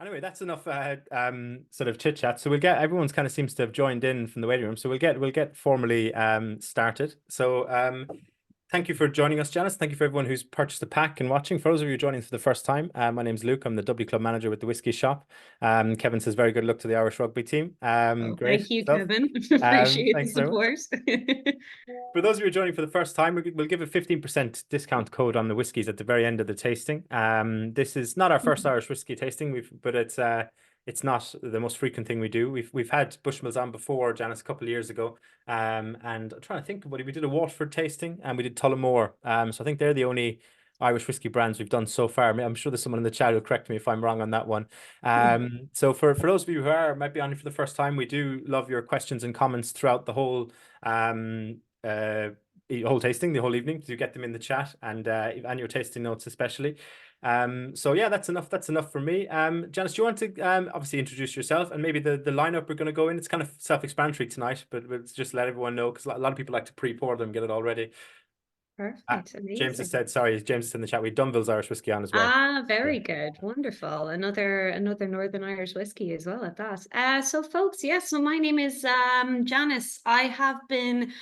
Anyway, that's enough sort of chit chat. So we'll get everyone's kind of seems to have joined in from the waiting room. So we'll get formally started. So thank you for joining us, Janice. Thank you for everyone who's purchased a pack and watching. For those of you joining for the first time, my name's Luke. I'm the W Club manager with the Whiskey Shop. Kevin says very good luck to the Irish rugby team. Oh, Great thank you, stuff. Kevin. Appreciate the Thanks very much. support. For those of you joining for the first time, we'll give a 15% discount code on the whiskies at the very end of the tasting. This is not our first Irish whiskey tasting, but it's not the most frequent thing we do. We've had Bushmills on before, Janice, a couple of years ago. And I'm trying to think, we did a Waterford tasting and we did Tullamore. So I think they're the only Irish whiskey brands we've done so far. I'm sure there's someone in the chat who'll correct me if I'm wrong on that one. So for those of you who might be on for the first time, we do love your questions and comments throughout the whole whole tasting, the whole evening. Do get them in the chat and your tasting notes especially. So yeah, that's enough for me. Janice, do you want to obviously introduce yourself and maybe the lineup we're going to go in? It's kind of self-explanatory tonight, but we'll just let everyone know because a lot of people like to pre-pour them, get it all ready. Perfect. James has Amazing. said, sorry, James is in the chat. We Dunville's Irish whiskey on as well. Very good. Wonderful. Another Northern Irish whiskey as well at that. So folks, yes, so my name is Janice. I have been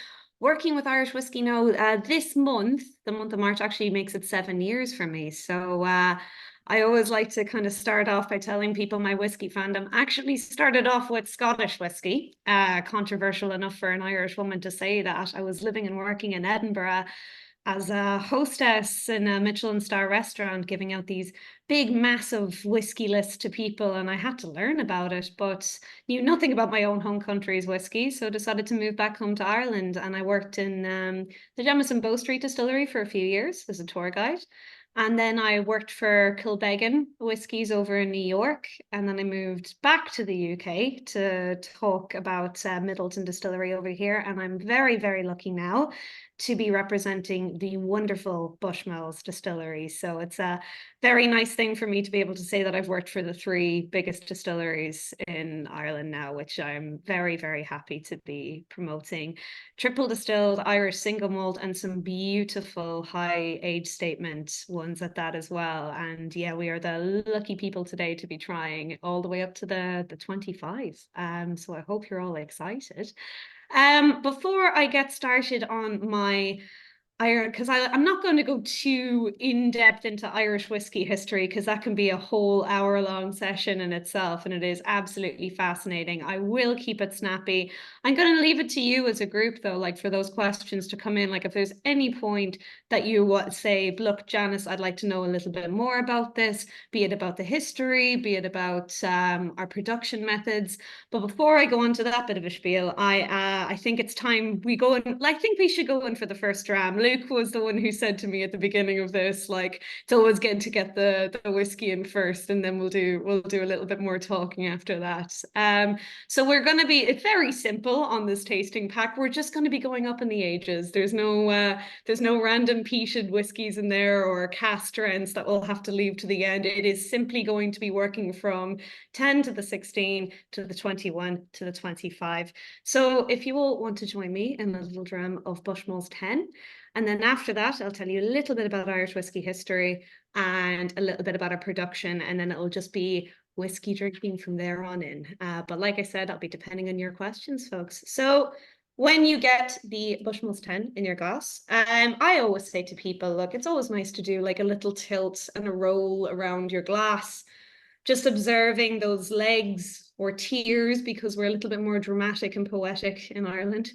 working with Irish whiskey now this month. The month of March actually makes it 7 years for me. So I always like to kind of start off by telling people my whiskey fandom actually started off with Scottish whiskey. Controversial enough for an Irish woman to say that. I was living and working in Edinburgh as a hostess in a Michelin star restaurant, giving out these big, massive whiskey lists to people. And I had to learn about it, but knew nothing about my own home country's whiskey. So decided to move back home to Ireland. And I worked in the Jameson Bow Street distillery for a few years as a tour guide. And then I worked for Kilbeggan Whiskies over in New York. And then I moved back to the UK to talk about Middleton Distillery over here. And I'm very, very lucky now to be representing the wonderful Bushmills distillery. So it's a very nice thing for me to be able to say that I've worked for the 3 biggest distilleries in Ireland now, which I'm very, very happy to be promoting. Triple distilled Irish single malt and some beautiful high age statement ones at that as well. And yeah, we are the lucky people today to be trying all the way up to the 25. So I hope you're all excited. Before I get started on my because I'm not going to go too in depth into Irish whiskey history because that can be a whole hour-long session in itself, and it is absolutely fascinating. I will keep it snappy. I'm going to leave it to you as a group, though, like for those questions to come in. Like if there's any point that you say, look, Janice, I'd like to know a little bit more about this, be it about the history, be it about our production methods. But before I go on to that bit of a spiel, I think it's time we go in. I think we should go in for the first dram. Luke was the one who said to me at the beginning of this, like, it's always good to get the whiskey in first, and then we'll do a little bit more talking after that. So we're going to be, it's very simple on this tasting pack. We're just going to be going up in the ages. There's no random peated whiskies in there or cask strengths that we'll have to leave to the end. It is simply going to be working from 10 to the 16 to the 21 to the 25. So if you all want to join me in a little dram of Bushmills 10, and then after that, I'll tell you a little bit about Irish whiskey history and a little bit about our production, and then it'll just be whiskey drinking from there on in. But like I said, I'll be depending on your questions, folks. So when you get the Bushmills 10 in your glass, I always say to people, look, it's always nice to do like a little tilt and a roll around your glass, just observing those legs or tears, because we're a little bit more dramatic and poetic in Ireland.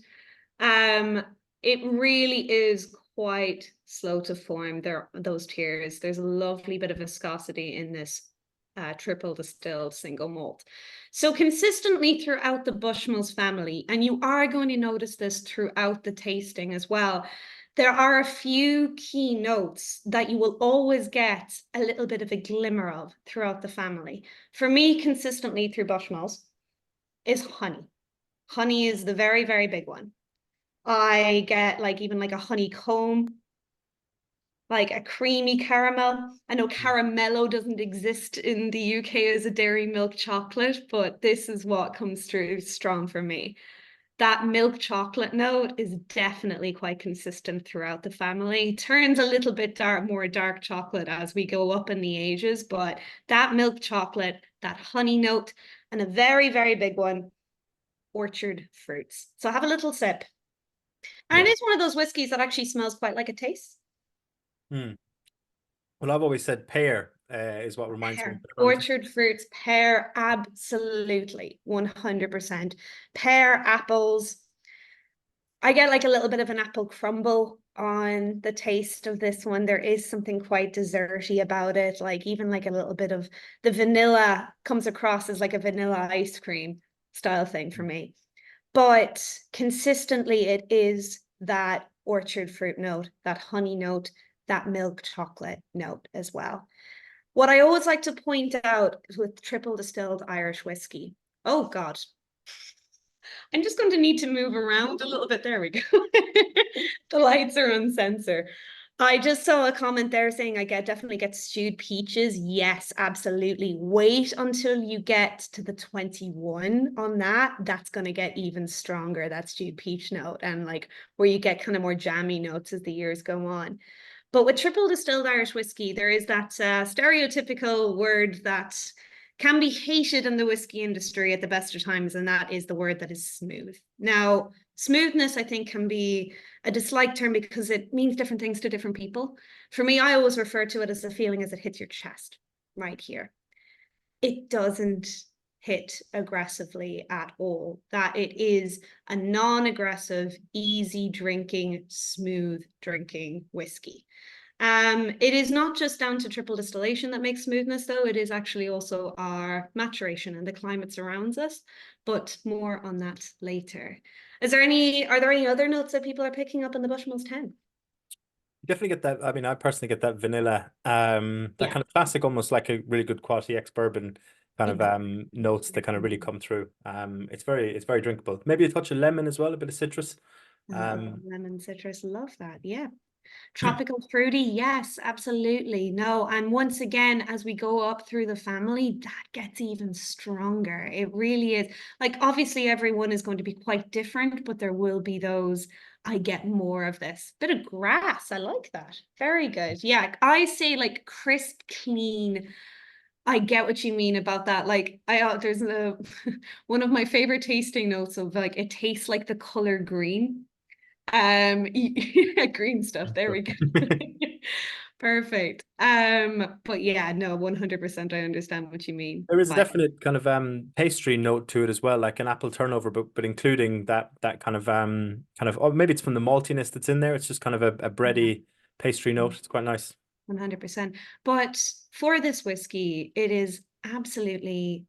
It really is quite slow to form those tears. There's a lovely bit of viscosity in this triple distilled single malt. So consistently throughout the Bushmills family, and you are going to notice this throughout the tasting as well, there are a few key notes that you will always get a little bit of a glimmer of throughout the family. For me, consistently through Bushmills is honey. Honey is the very, very big one. I get like even like a honeycomb, like a creamy caramel. I know caramello doesn't exist in the UK as a dairy milk chocolate, but this is what comes through strong for me. That milk chocolate note is definitely quite consistent throughout the family. Turns a little bit more dark chocolate as we go up in the ages, but that milk chocolate that honey note, and a very, very big one, orchard fruits. So have a little sip. And Yeah. it is one of those whiskies that actually smells quite like it tastes. Mm. Well, I've always said pear is what reminds me of Pear, the honey. orchard fruits, pear, absolutely, 100%. Pear, apples. I get like a little bit of an apple crumble on the taste of this one. There is something quite desserty about it, like even like a little bit of the vanilla comes across as like a vanilla ice cream style thing for me. But consistently, it is that orchard fruit note, that honey note, that milk chocolate note as well. What I always like to point out with triple distilled Irish whiskey, oh God, I'm just going to need to move around a little bit. There we go. The lights are on sensor. I just saw a comment there saying I definitely get stewed peaches. Yes, absolutely. Wait until you get to the 21 on that. That's going to get even stronger, that stewed peach note, and like where you get kind of more jammy notes as the years go on. But with triple distilled Irish whiskey, there is that stereotypical word that can be hated in the whiskey industry at the best of times, and that is the word that is smooth. Now, smoothness, I think, can be a disliked term because it means different things to different people. For me, I always refer to it as a feeling as it hits your chest right here. It doesn't hit aggressively at all. That it is a non-aggressive, easy drinking, smooth drinking whiskey. It is not just down to triple distillation that makes smoothness, though. It is actually also our maturation and the climate surrounds us, but more on that later. Are there any other notes that people are picking up in the Bushmills 10? Definitely get that. I mean, I personally get that vanilla, that Yeah, kind of classic, almost like a really good quality ex-bourbon kind of exactly. notes that kind of really come through. It's very drinkable. Maybe a touch of lemon as well, a bit of citrus. Oh, lemon citrus, love that. Yeah. Tropical fruity, yes, absolutely. No, and once again, as we go up through the family, that gets even stronger. It really is. Like, obviously, everyone is going to be quite different, but there will be those. I get more of this. Bit of grass. I like that. Very good. Yeah, I say like crisp, clean. I get what you mean about that. Like, there's a one of my favorite tasting notes of like it tastes like the color green. Green stuff. There we go. Perfect. But yeah, no, 100% I understand what you mean. There is a But definite kind of pastry note to it as well, like an apple turnover, but including that kind of oh, maybe it's from the maltiness that's in there. It's just kind of a yeah, bready pastry note. It's quite nice. 100%. But for this whiskey, it is absolutely,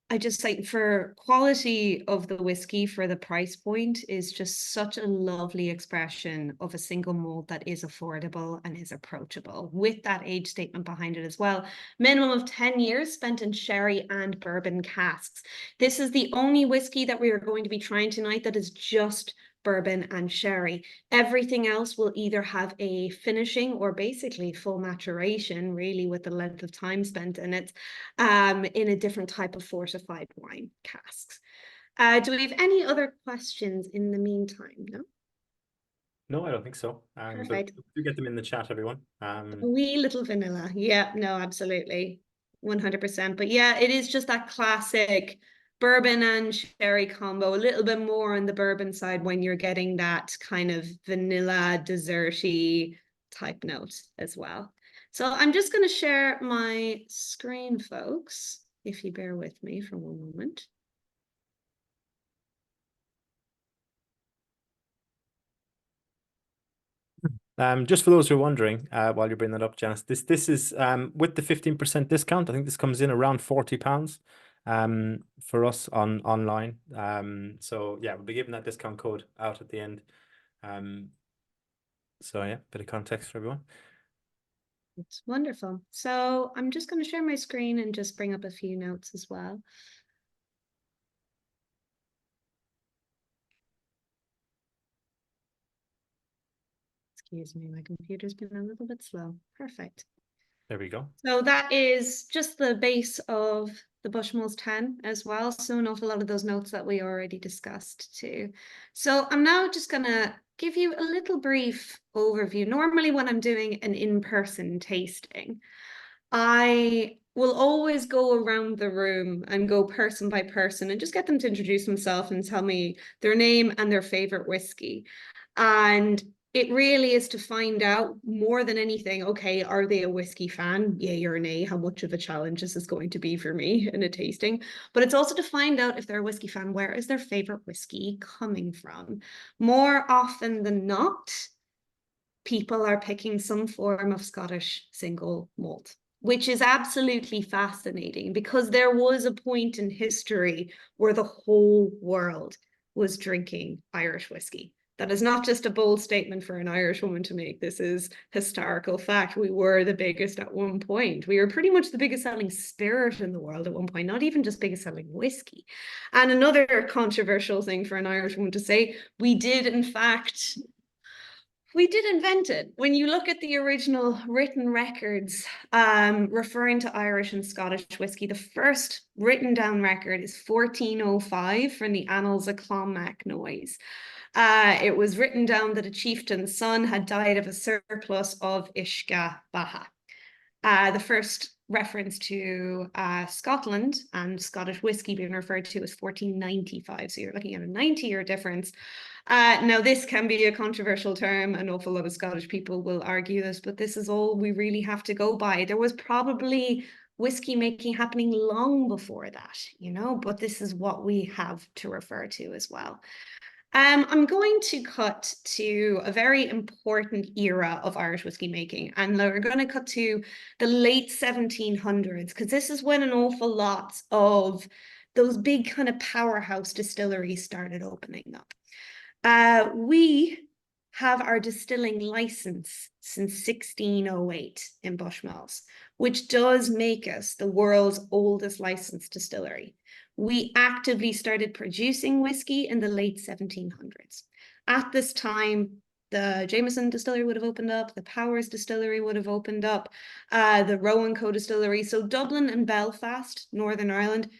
I just like for quality of the whiskey for the price point is just such a lovely expression of a single malt that is affordable and is approachable with that age statement behind it as well. Minimum of 10 years spent in sherry and bourbon casks. This is the only whiskey that we are going to be trying tonight that is just bourbon and sherry. Everything else will either have a finishing or basically full maturation, really, with the length of time spent in it, in a different type of fortified wine casks. Do we have any other questions in the meantime? No? No, I don't think so. But Perfect. do get them in the chat, everyone. A wee little vanilla. Yeah, no, absolutely. 100%. But yeah, it is just that classic bourbon and sherry combo, a little bit more on the bourbon side when you're getting that kind of vanilla, desserty type note as well. So I'm just going to share my screen, folks, if you bear with me for one moment. Just for those who are wondering, while you're bringing that up, Janice, this is with the 15% discount. I think this comes in around £40 for us online. So yeah, we'll be giving that discount code out at the end. So yeah, bit of context for everyone. It's wonderful. So I'm just going to share my screen and just bring up a few notes as well. Excuse me, my computer's been a little bit slow. Perfect. There we go. So that is just the base of the Bushmills 10 as well. So an awful lot of those notes that we already discussed too. So I'm now just going to give you a little brief overview. Normally when I'm doing an in-person tasting, I will always go around the room and go person by person and just get them to introduce themselves and tell me their name and their favorite whiskey. And it really is to find out more than anything, okay, are they a whiskey fan? Yay or nay? How much of a challenge is this going to be for me in a tasting? But it's also to find out if they're a whiskey fan, where is their favorite whiskey coming from? More often than not, people are picking some form of Scottish single malt, which is absolutely fascinating because there was a point in history where the whole world was drinking Irish whiskey. That is not just a bold statement for an Irish woman to make. This is historical fact. We were the biggest at one point. We were pretty much the biggest selling spirit in the world at one point, not even just biggest selling whiskey. And another controversial thing for an Irish woman to say, we did invent it. When you look at the original written records referring to Irish and Scottish whiskey, the first written down record is 1405 from the Annals of Clonmacnoise. It was written down that a chieftain's son had died of a surplus of Uisce Beatha. The first reference to Scotland and Scottish whiskey being referred to is 1495. So you're looking at a 90-year difference. Now, this can be a controversial term. An awful lot of Scottish people will argue this, but this is all we really have to go by. There was probably whiskey making happening long before that, you know, but this is what we have to refer to as well. I'm going to cut to a very important era of Irish whiskey making, and we're going to cut to the late 1700s, because this is when an awful lot of those big kind of powerhouse distilleries started opening up. We have our distilling license since 1608 in Bushmills, which does make us the world's oldest licensed distillery. We actively started producing whiskey in the late 1700s. At this time, the Jameson distillery would have opened up, the Powers distillery would have opened up, the Rowan Co distillery. So Dublin and Belfast, Northern Ireland,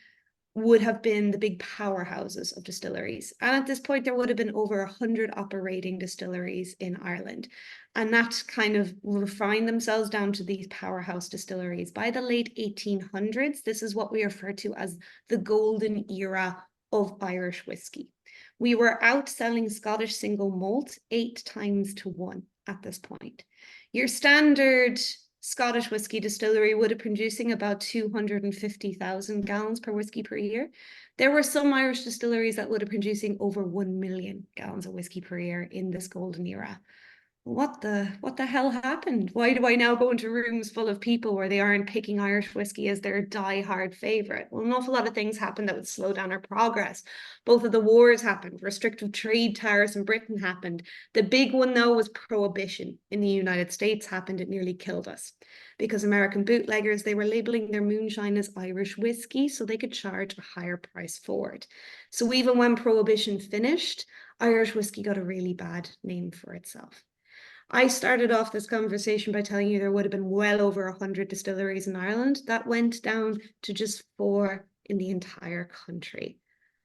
would have been the big powerhouses of distilleries. And at this point, there would have been over 100 operating distilleries in Ireland. And that kind of refined themselves down to these powerhouse distilleries. By the late 1800s, this is what we refer to as the golden era of Irish whiskey. We were outselling Scottish single malt 8 times to 1 at this point. Your standard Scottish whiskey distillery would have producing about 250,000 gallons per whiskey per year. There were some Irish distilleries that would have producing over 1 million gallons of whiskey per year in this golden era. What the hell happened? Why do I now go into rooms full of people where they aren't picking Irish whiskey as their die-hard favorite? Well, an awful lot of things happened that would slow down our progress. Both of the wars happened, restrictive trade tariffs in Britain happened. The big one, though, was prohibition in the United States happened. It nearly killed us because American bootleggers, they were labeling their moonshine as Irish whiskey so they could charge a higher price for it. So even when prohibition finished, Irish whiskey got a really bad name for itself. I started off this conversation by telling you there would have been well over 100 distilleries in Ireland. That went down to just 4 in the entire country.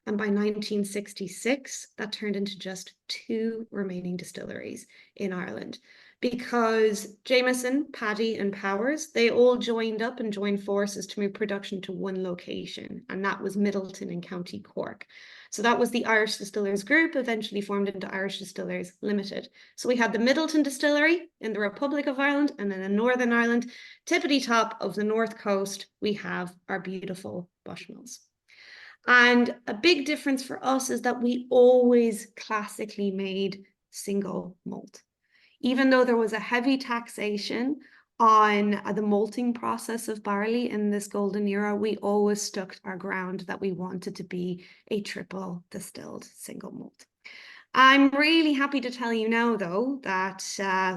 And by 1966, that turned into just 2 remaining distilleries in Ireland because Jameson, Paddy, and Powers, they all joined up and joined forces to move production to one location, and that was Middleton in County Cork. So that was the Irish Distillers Group, eventually formed into Irish Distillers Limited. So we had the Middleton Distillery in the Republic of Ireland, and then in Northern Ireland, tippity top of the North Coast, we have our beautiful Bushmills. And a big difference for us is that we always classically made single malt. Even though there was a heavy taxation on the malting process of barley in this golden era, we always stuck our ground that we wanted to be a triple distilled single malt. I'm really happy to tell you now, though, that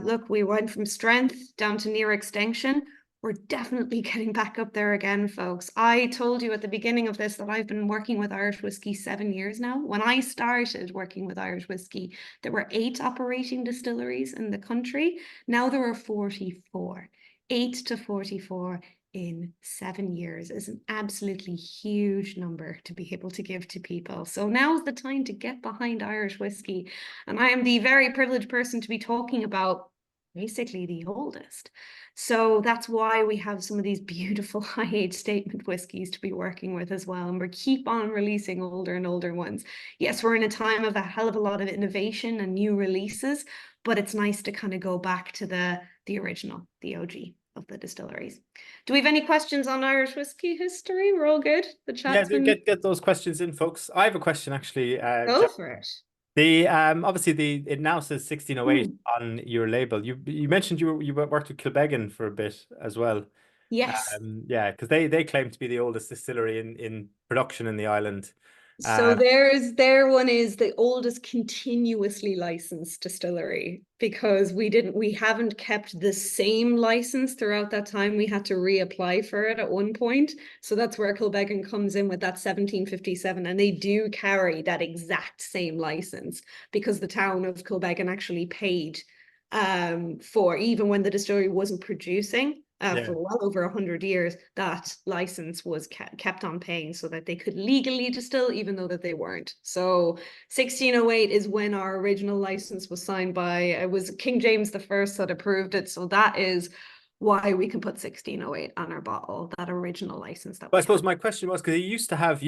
look, we went from strength down to near extinction. We're definitely getting back up there again, folks. I told you at the beginning of this that I've been working with Irish whiskey 7 years now. When I started working with Irish whiskey, there were 8 operating distilleries in the country. Now there are 44. 8 to 44 in 7 years is an absolutely huge number to be able to give to people. So now's the time to get behind Irish whiskey. And I am the very privileged person to be talking about basically the oldest. So that's why we have some of these beautiful high age statement whiskies to be working with as well. And we keep on releasing older and older ones. Yes, we're in a time of a hell of a lot of innovation and new releases, but it's nice to kind of go back to the original, the OG of the distilleries. Do we have any questions on Irish whiskey history? We're all good. The Yeah, chat's been get those questions in, folks. I have a question actually. go for it. The obviously it now says 1608 Mm. on your label. You mentioned you worked with Kilbeggan for a bit as well. Yes. Yeah, because they claim to be the oldest distillery in production in the island. So their one is the oldest continuously licensed distillery, because we haven't kept the same license throughout that time. We had to reapply for it at one point. So that's where Kilbeggan comes in with that 1757, and they do carry that exact same license because the town of Kilbeggan actually paid for, even when the distillery wasn't producing. Yeah. For well over 100 years, that license was kept on paying so that they could legally distill, even though that they weren't. So 1608 is when our original license was signed by, it was King James the First that approved it. So that is why we can put 1608 on our bottle, that original license that But we I suppose had. my question was because you used to have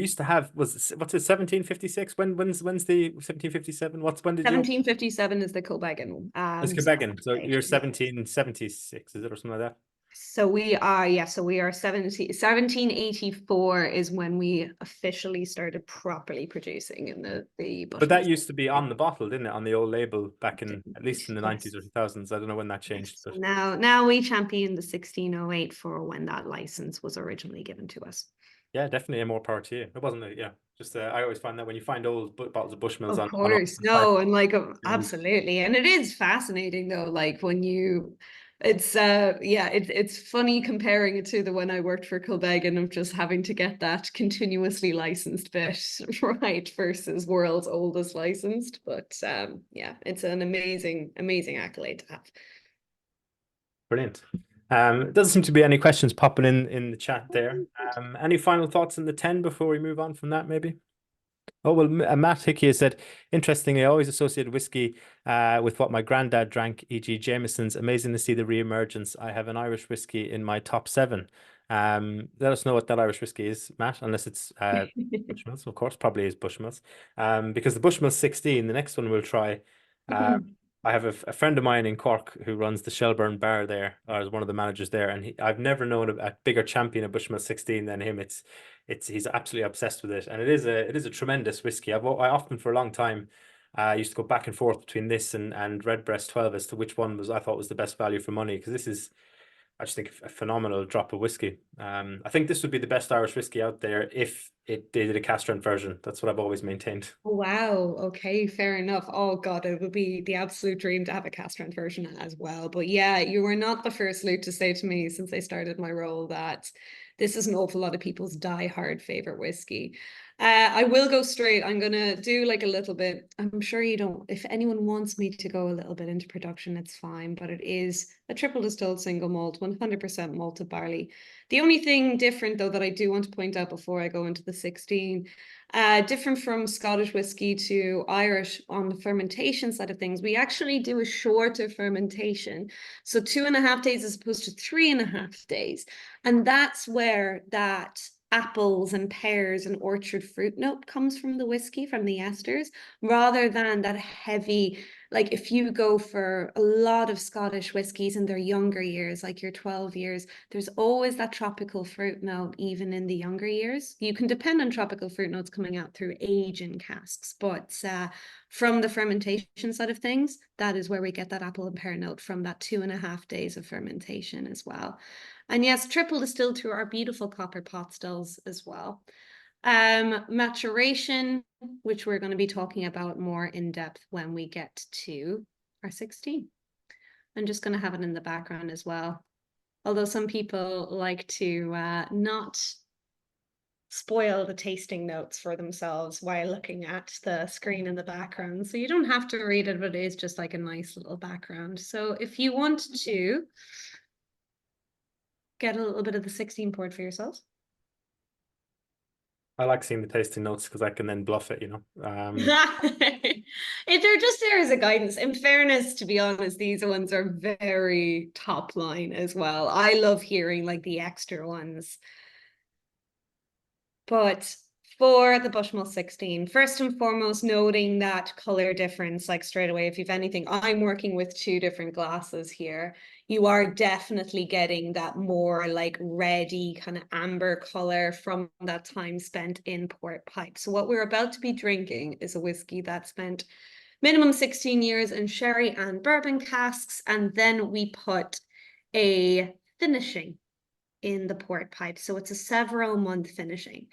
what's it 1756? When's the 1757? When did you? 1757 is the Kilbeggan It's Kilbeggan. So date. you're 1776, is it, or something like that? So we are, yeah, so we are 1784 is when we officially started properly producing in the But that Bushmills. used to be on the bottle, didn't it? On the old label back in, at least in the 90s or Yes. 2000s. I don't know when that changed, Yes. but Now we champion the 1608 for when that license was originally given to us. yeah, definitely more power to you. It wasn't yeah. Just I always find that when you find old bottles of Bushmills Of on course, side, no, and like absolutely, and it is fascinating though. Like when it's yeah, it's funny comparing it to the when I worked for Kilbeggan of just having to get that continuously licensed bit right versus world's oldest licensed. But yeah, it's an amazing accolade to have. brilliant. Doesn't seem to be any questions popping in the chat there. Any final thoughts in the 10 before we move on from that, maybe? Oh, well, Matt Hickey has said, interestingly, I always associated whiskey with what my granddad drank, e.g. Jameson's. Amazing to see the re-emergence. I have an Irish whiskey in my top 7. Let us know what that Irish whiskey is, Matt, unless it's Bushmills, of course, probably is Bushmills. Because the Bushmills 16, the next one we'll try. I have a friend of mine in Cork who runs the Shelburne Bar there, or is one of the managers there, and I've never known a bigger champion of Bushmills 16 than him. He's absolutely obsessed with it, and it is a tremendous whiskey. I often for a long time used to go back and forth between this and Redbreast 12 as to which one I thought was the best value for money, because this is, I just think, a phenomenal drop of whiskey. I think this would be the best Irish whiskey out there if they did a cask strength version. That's what I've always maintained. Wow. Okay, fair enough. Oh God, it would be the absolute dream to have a cask strength version as well. But yeah, you were not the first Luke to say to me since I started my role that this is an awful lot of people's die-hard favorite whiskey. I will go straight. I'm gonna do like a little bit. I'm sure you don't. If anyone wants me to go a little bit into production, it's fine. But it is a triple distilled single malt, 100% malted barley. The only thing different though that I do want to point out before I go into the 16. Different from Scottish whiskey to Irish on the fermentation side of things, we actually do a shorter fermentation. So 2.5 days as opposed to 3.5 days. And that's where that apples and pears and orchard fruit note comes from the whiskey, from the esters, rather than that heavy, like if you go for a lot of Scottish whiskies in their younger years, like your 12 years, there's always that tropical fruit note, even in the younger years. You can depend on tropical fruit notes coming out through age in casks, but from the fermentation side of things, that is where we get that apple and pear note from that 2.5 days of fermentation as well. And yes, triple distilled through our beautiful copper pot stills as well. Maturation, which we're going to be talking about more in depth when we get to our 16. I'm just going to have it in the background as well. Although some people like to not spoil the tasting notes for themselves while looking at the screen in the background. So you don't have to read it, but it is just like a nice little background. So if you want to get a little bit of the 16 poured for yourselves. I like seeing the tasting notes because I can then bluff it, you know. They're just there as a guidance. In fairness, to be honest, these ones are very top line as well. I love hearing like the extra ones. But for the Bushmill 16, first and foremost, noting that color difference, like straight away, if you've anything, I'm working with two different glasses here. You are definitely getting that more like reddy kind of amber color from that time spent in port pipe. So what we're about to be drinking is a whiskey that spent minimum 16 years in sherry and bourbon casks, and then we put a finishing in the port pipe. So it's a several month finishing.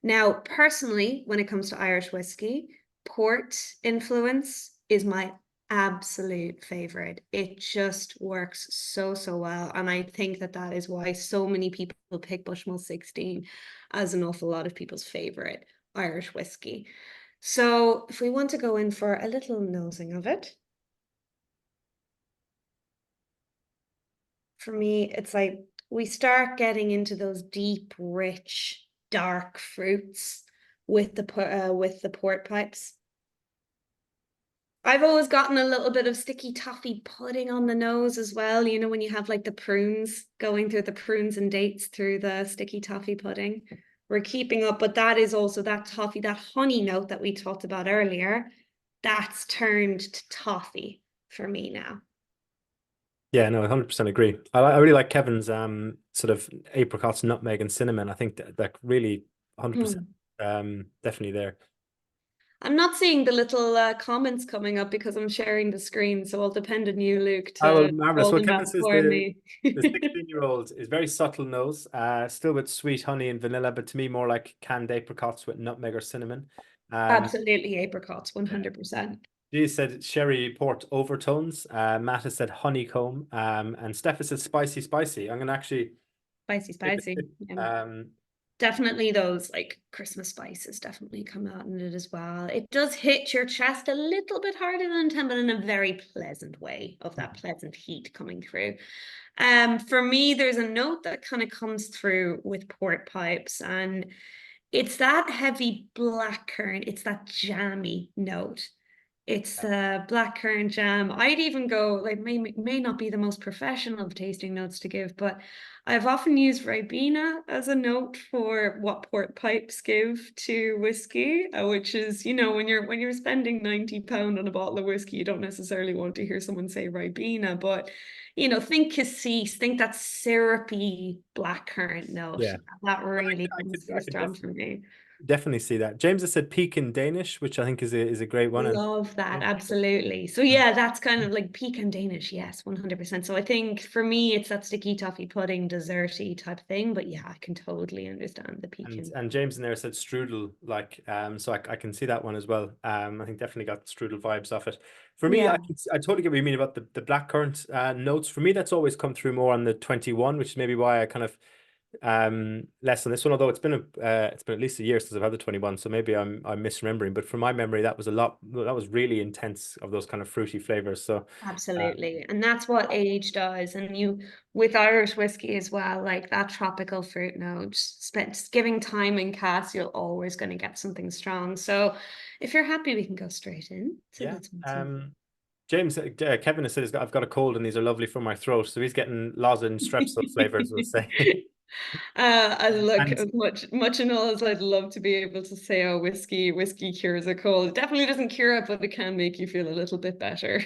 Now, personally, when it comes to Irish whiskey, port influence is my absolute favorite. It just works so well. And I think that that is why so many people pick Bushmill 16 as an awful lot of people's favorite Irish whiskey. So if we want to go in for a little nosing of it, for me, it's like we start getting into those deep, rich, dark fruits with the port pipes. I've always gotten a little bit of sticky toffee pudding on the nose as well. You know, when you have like the prunes going through the prunes and dates through the sticky toffee pudding. We're keeping up, but that is also that toffee, that honey note that we talked about earlier. That's turned to toffee for me now. Yeah, no, I 100% agree. I really like Kevin's sort of apricots, nutmeg, and cinnamon. I think that really 100% definitely there. I'm not seeing the little comments coming up because I'm sharing the screen, so I'll depend on you, Luke, Oh, well, to marvelous. hold Well, them Kevin up says for me. the 16-year-old is very subtle nose, still with sweet honey and vanilla, but to me more like canned apricots with nutmeg or cinnamon. Absolutely, apricots, Yeah. 100%. G said sherry port overtones. Matt has said honeycomb. And Steph has said spicy. I'm gonna actually Spicy, give it spicy. a Yeah. Definitely those like Christmas spices definitely come out in it as well. It does hit your chest a little bit harder than 10, but in a very pleasant way of that pleasant heat coming through. For me, there's a note that kind of comes through with port pipes, and it's that heavy black currant. It's that jammy note. It's the blackcurrant jam. I'd even go like may not be the most professional of tasting notes to give, but I've often used Ribena as a note for what port pipes give to whiskey, which is, you know, when you're spending £90 on a bottle of whiskey, you don't necessarily want to hear someone say Ribena, but you know, think cassis, think that syrupy blackcurrant note. Yeah. That really I comes could through I could strong for me. definitely see that. James has said peak in Danish, which I think is a great one. And Love that, yeah. absolutely. So yeah, that's kind of like pecan Danish, yes, 100%. So I think for me, it's that sticky toffee pudding, desserty type thing. But yeah, I can totally understand the pecan. And James in there said strudel, like so I can see that one as well. I think definitely got strudel vibes off it. For me, Yeah, I totally get what you mean about the blackcurrant notes. For me, that's always come through more on the 21, which is maybe why I kind of less on this one, although it's been at least a year since I've had the 21, so maybe I'm misremembering, but from my memory that was that was really intense of those kind of fruity flavors. So absolutely. And that's what age does. And you, with Irish whiskey as well, like that tropical fruit note, spent giving time in cask, you're always going to get something strong. So if you're happy, we can go straight in to yeah. the 20. James, Kevin has said I've got a cold and these are lovely for my throat, so he's getting lozenge strepsil flavors, we'll say. As look, And as much and all as I'd love to be able to say, oh, whiskey cures a cold. It definitely doesn't cure it, but it can make you feel a little bit better.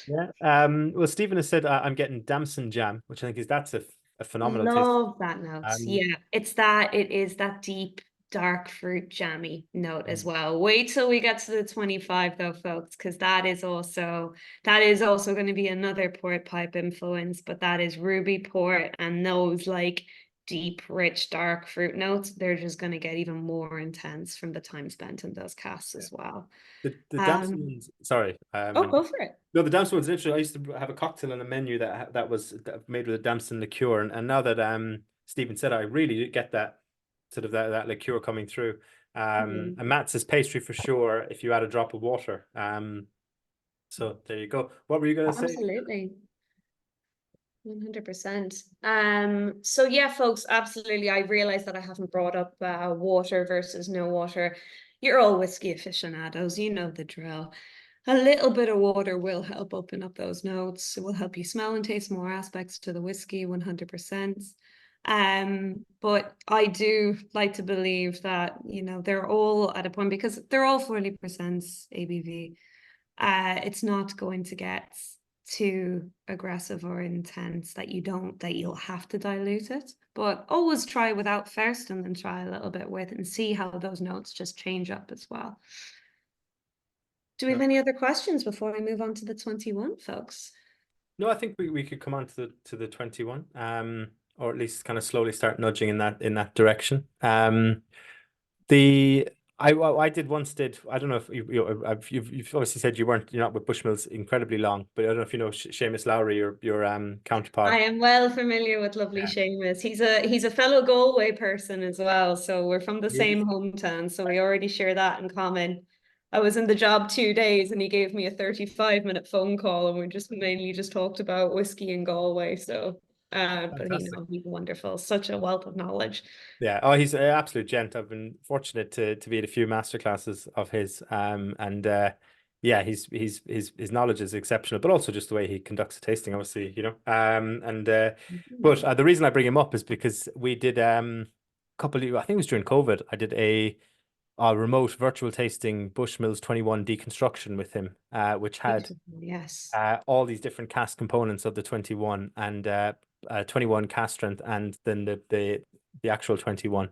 yeah, well, Stephen has said I'm getting damson jam, which I think that's a phenomenal taste. Love that note. Um, Yeah, it is that deep, dark fruit jammy note as mm, well. Wait till we get to the 25 though, folks, because that is also going to be another port pipe influence, but that is ruby port and those like deep, rich, dark fruit notes. They're just going to get even more intense from the time spent in those casks yeah. as well. The damson Um, ones, sorry. oh, go for it. No, the damson one's interesting. I used to have a cocktail on a menu that was made with a damson liqueur, and now that Stephen said, it, I really did get that sort of that liqueur coming through. Mm, And Matt says pastry for sure if you add a drop of water. So there you go. What were you going to say? absolutely. 100%. So yeah, folks, absolutely. I realize that I haven't brought up water versus no water. You're all whiskey aficionados, you know the drill. A little bit of water will help open up those notes. It will help you smell and taste more aspects to the whiskey, 100%. But I do like to believe that, you know, they're all at a point, because they're all 40% ABV. It's not going to get too aggressive or intense that you'll have to dilute it. But always try without first, and then try a little bit with, and see how those notes just change up as well. Do we have any other questions before we move on to the 21, folks? No, I think we could come on to the 21, or at least kind of slowly start nudging in that direction. I did once I don't know if you've obviously said you're not with Bushmills incredibly long, but I don't know if you know Seamus Lowry, your counterpart. I am well familiar with lovely Seamus. He's a fellow Galway person as well, so we're from the same hometown, so we already share that in common. I was in the job 2 days, and he gave me a 35-minute phone call, and we just mainly just talked about whiskey in Galway. So, but he's wonderful, such a wealth of knowledge. Yeah, oh, he's an absolute gent. I've been fortunate to be at a few masterclasses of his, and yeah, his knowledge is exceptional, but also just the way he conducts a tasting, obviously, you know. But the reason I bring him up is because we did I think it was during COVID, I did a remote virtual tasting Bushmills 21 deconstruction with him, which had all these different cask components of the 21, and 21 cask strength, and then the actual 21.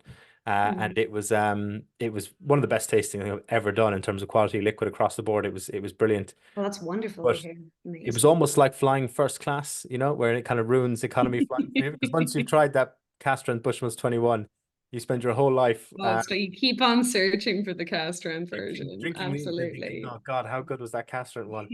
And it was one of the best tasting I've ever done in terms of quality liquid across the board. It was brilliant. Well, that's wonderful But to hear. it was almost like flying first class, you know, where it kind of ruins economy flying. Because once you've tried that cask strength Bushmills 21, you spend your whole life so you keep on searching for the cask strength version. drinking these and thinking, oh God, how good was that cask strength one?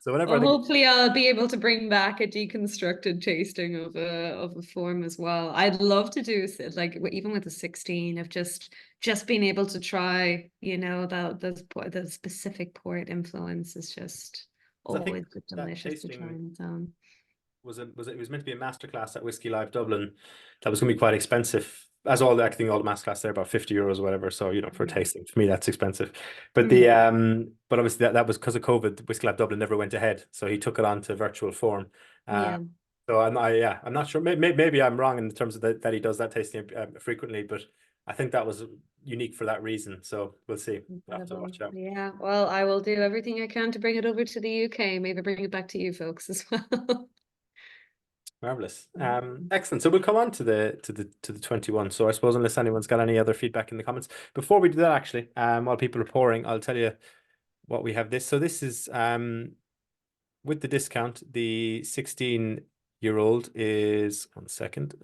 So well, hopefully I'll be able to bring back a deconstructed tasting of a form as well. I'd love to do like even with a 16 of just being able to try, you know, the specific port influence is just always delicious to try on its own. It was meant to be a masterclass at Whisky Live Dublin. That was going to be quite expensive. As all I think all the masterclass there about €50 or whatever. So, you know, for a tasting, for me that's expensive. But but obviously that was because of COVID. Whisky Live Dublin never went ahead, so he took it on to virtual form. So I'm not sure. Maybe I'm wrong in terms of that he does that tasting frequently, but I think that was unique for that reason. So we'll see. We'll have to watch out. Yeah, well, I will do everything I can to bring it over to the UK. Maybe bring it back to you folks as well. Marvelous. Excellent. So we'll come on to the 21. So I suppose unless anyone's got any other feedback in the comments. Before we do that, actually, while people are pouring, I'll tell you what we have this. So this is with the discount, the 16-year-old is 1 second.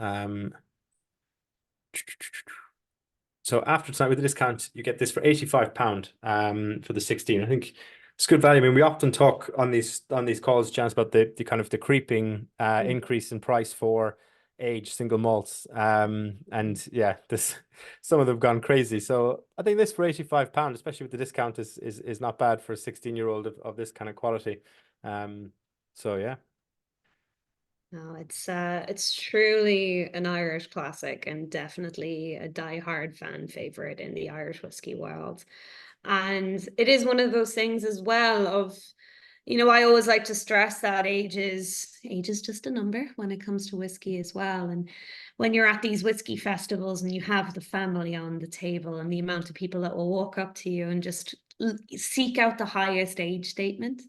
So after tonight with the discount, you get this for £85 for the 16. I think it's good value. I mean, we often talk on these calls, Janice, about the kind of the creeping increase in price for aged single malts. And yeah, some of them have gone crazy. So I think this for £85, especially with the discount, is not bad for a 16-year-old of this kind of quality. So yeah. No, it's truly an Irish classic, and definitely a die-hard fan favorite in the Irish whiskey world. And it is one of those things as well of, you know, I always like to stress that age is just a number when it comes to whiskey as well. And when you're at these whiskey festivals and you have the family on the table and the amount of people that will walk up to you and just seek out the highest age statement,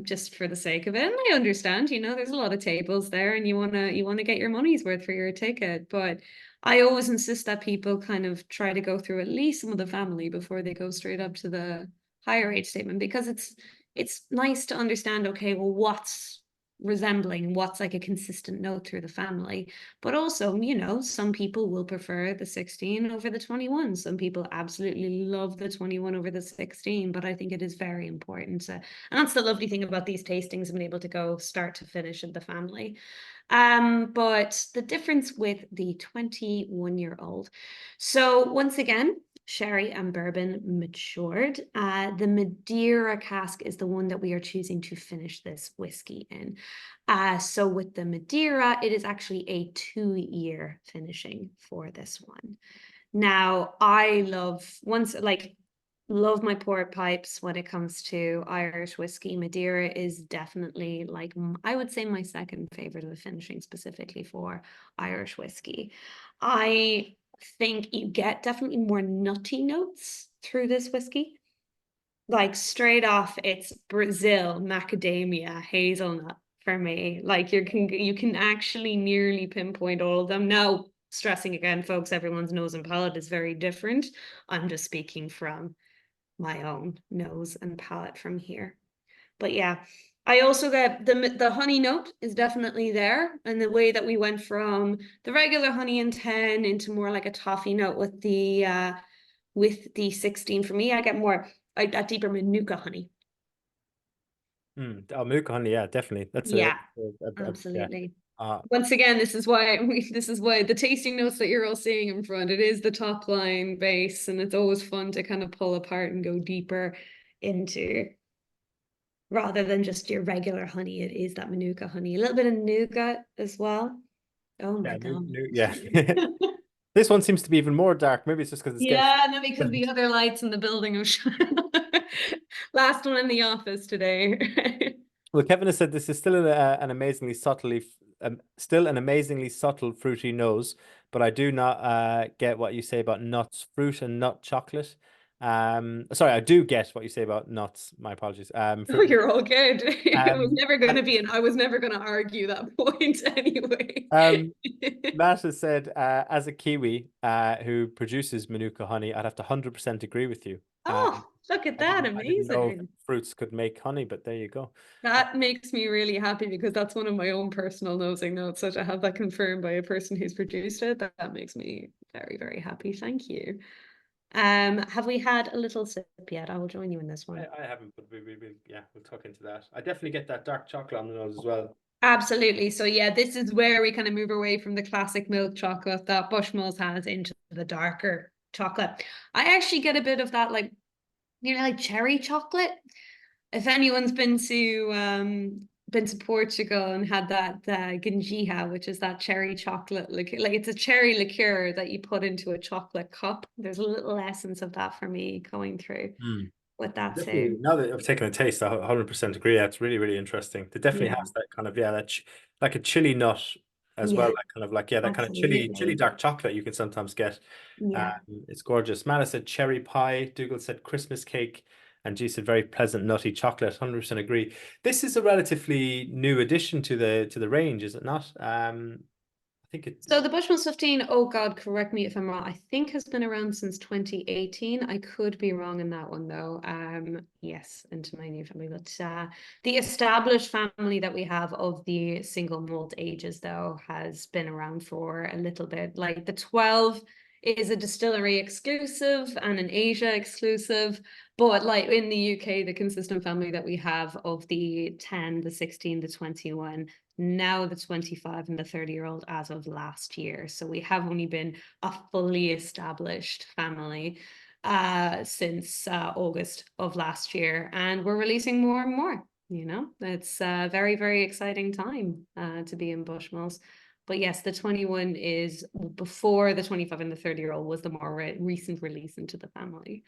just for the sake of it. And I understand, you know, there's a lot of tables there and you want to get your money's worth for your ticket, but I always insist that people kind of try to go through at least some of the family before they go straight up to the higher age statement, because it's nice to understand, okay, well, what's resembling, what's like a consistent note through the family. But also, you know, some people will prefer the 16 over the 21. Some people absolutely love the 21 over the 16, but I think it is very important to, and that's the lovely thing about these tastings, being able to go start to finish in the family. But the difference with the 21-year-old. So once again, sherry and bourbon matured. The Madeira cask is the one that we are choosing to finish this whiskey in. So with the Madeira, it is actually a 2-year finishing for this one. Now, I love my port pipes when it comes to Irish whiskey. Madeira is definitely like, I would say, my second favorite of the finishing specifically for Irish whiskey. I think you get definitely more nutty notes through this whiskey. Like straight off, it's Brazil, macadamia, hazelnut for me. Like you can actually nearly pinpoint all of them. Now, stressing again, folks, everyone's nose and palate is very different. I'm just speaking from my own nose and palate from here. But yeah, I also get the honey note is definitely there, and the way that we went from the regular honey and 10 into more like a toffee note with the 16 for me, I get more a deeper Manuka honey. Oh, Manuka honey, yeah, definitely. That's Yeah, yeah. absolutely. Once again, this is why the tasting notes that you're all seeing in front, it is the top line base, and it's always fun to kind of pull apart and go deeper into, rather than just your regular honey. It is that Manuka honey, a little bit of nougat as well. Oh my Yeah, God. yeah. This one seems to be even more dark. Maybe it's just because it's getting. Yeah, no, because the other lights in the building are last one in the office today. Well, Kevin has said this is still an amazingly still an amazingly subtle fruity nose, but I do not get what you say about nuts, fruit, and nut chocolate. Sorry, I do get what you say about nuts. My apologies. Oh, Fruit. you're all good. It was never going And, to be, and I was never going to argue that point anyway. Matt has said, as a Kiwi who produces Manuka honey, I'd have to 100% agree with you. Oh, look at that. I didn't know Amazing. fruits could make honey, but there you go. That makes me really happy because that's one of my own personal nosing notes. So to have that confirmed by a person who's produced it, that makes me very, very happy. Thank you. Have we had a little sip yet? I will join you in this one. I haven't, but yeah, we'll talk into that. I definitely get that dark chocolate on the nose as well. Absolutely. So yeah, this is where we kind of move away from the classic milk chocolate that Bushmills has into the darker chocolate. I actually get a bit of that, like, like cherry chocolate. If anyone's been to Portugal and had that gengiha, which is that cherry chocolate liqueur, like it's a cherry liqueur that you put into a chocolate cup. There's a little essence of that for me going through with that Definitely, too. now that I've taken a taste, I 100% agree. That's really, really interesting. It definitely Yeah. has that kind of, yeah, like a chili nut as well. Yeah, That kind of like, yeah, that kind of chili absolutely. dark chocolate you can sometimes get. Yeah. It's gorgeous. Mana said cherry pie. Dougal said Christmas cake. And G said very pleasant nutty chocolate. 100% agree. This is a relatively new addition to the range, is it not? I think it. So the Bushmills 15, oh God, correct me if I'm wrong, I think has been around since 2018. I could be wrong in that one though. Yes, into my new family, but the established family that we have of the single malt ages though has been around for a little bit. Like the 12 is a distillery exclusive and an Asia exclusive, but like in the UK, the consistent family that we have of the 10, the 16, the 21, now the 25 and the 30-year-old as of last year. So we have only been a fully established family since August of last year, and we're releasing more and more. It's a very, very exciting time to be in Bushmills. But yes, the 21 is before the 25 and the 30-year-old was the more recent release into the family.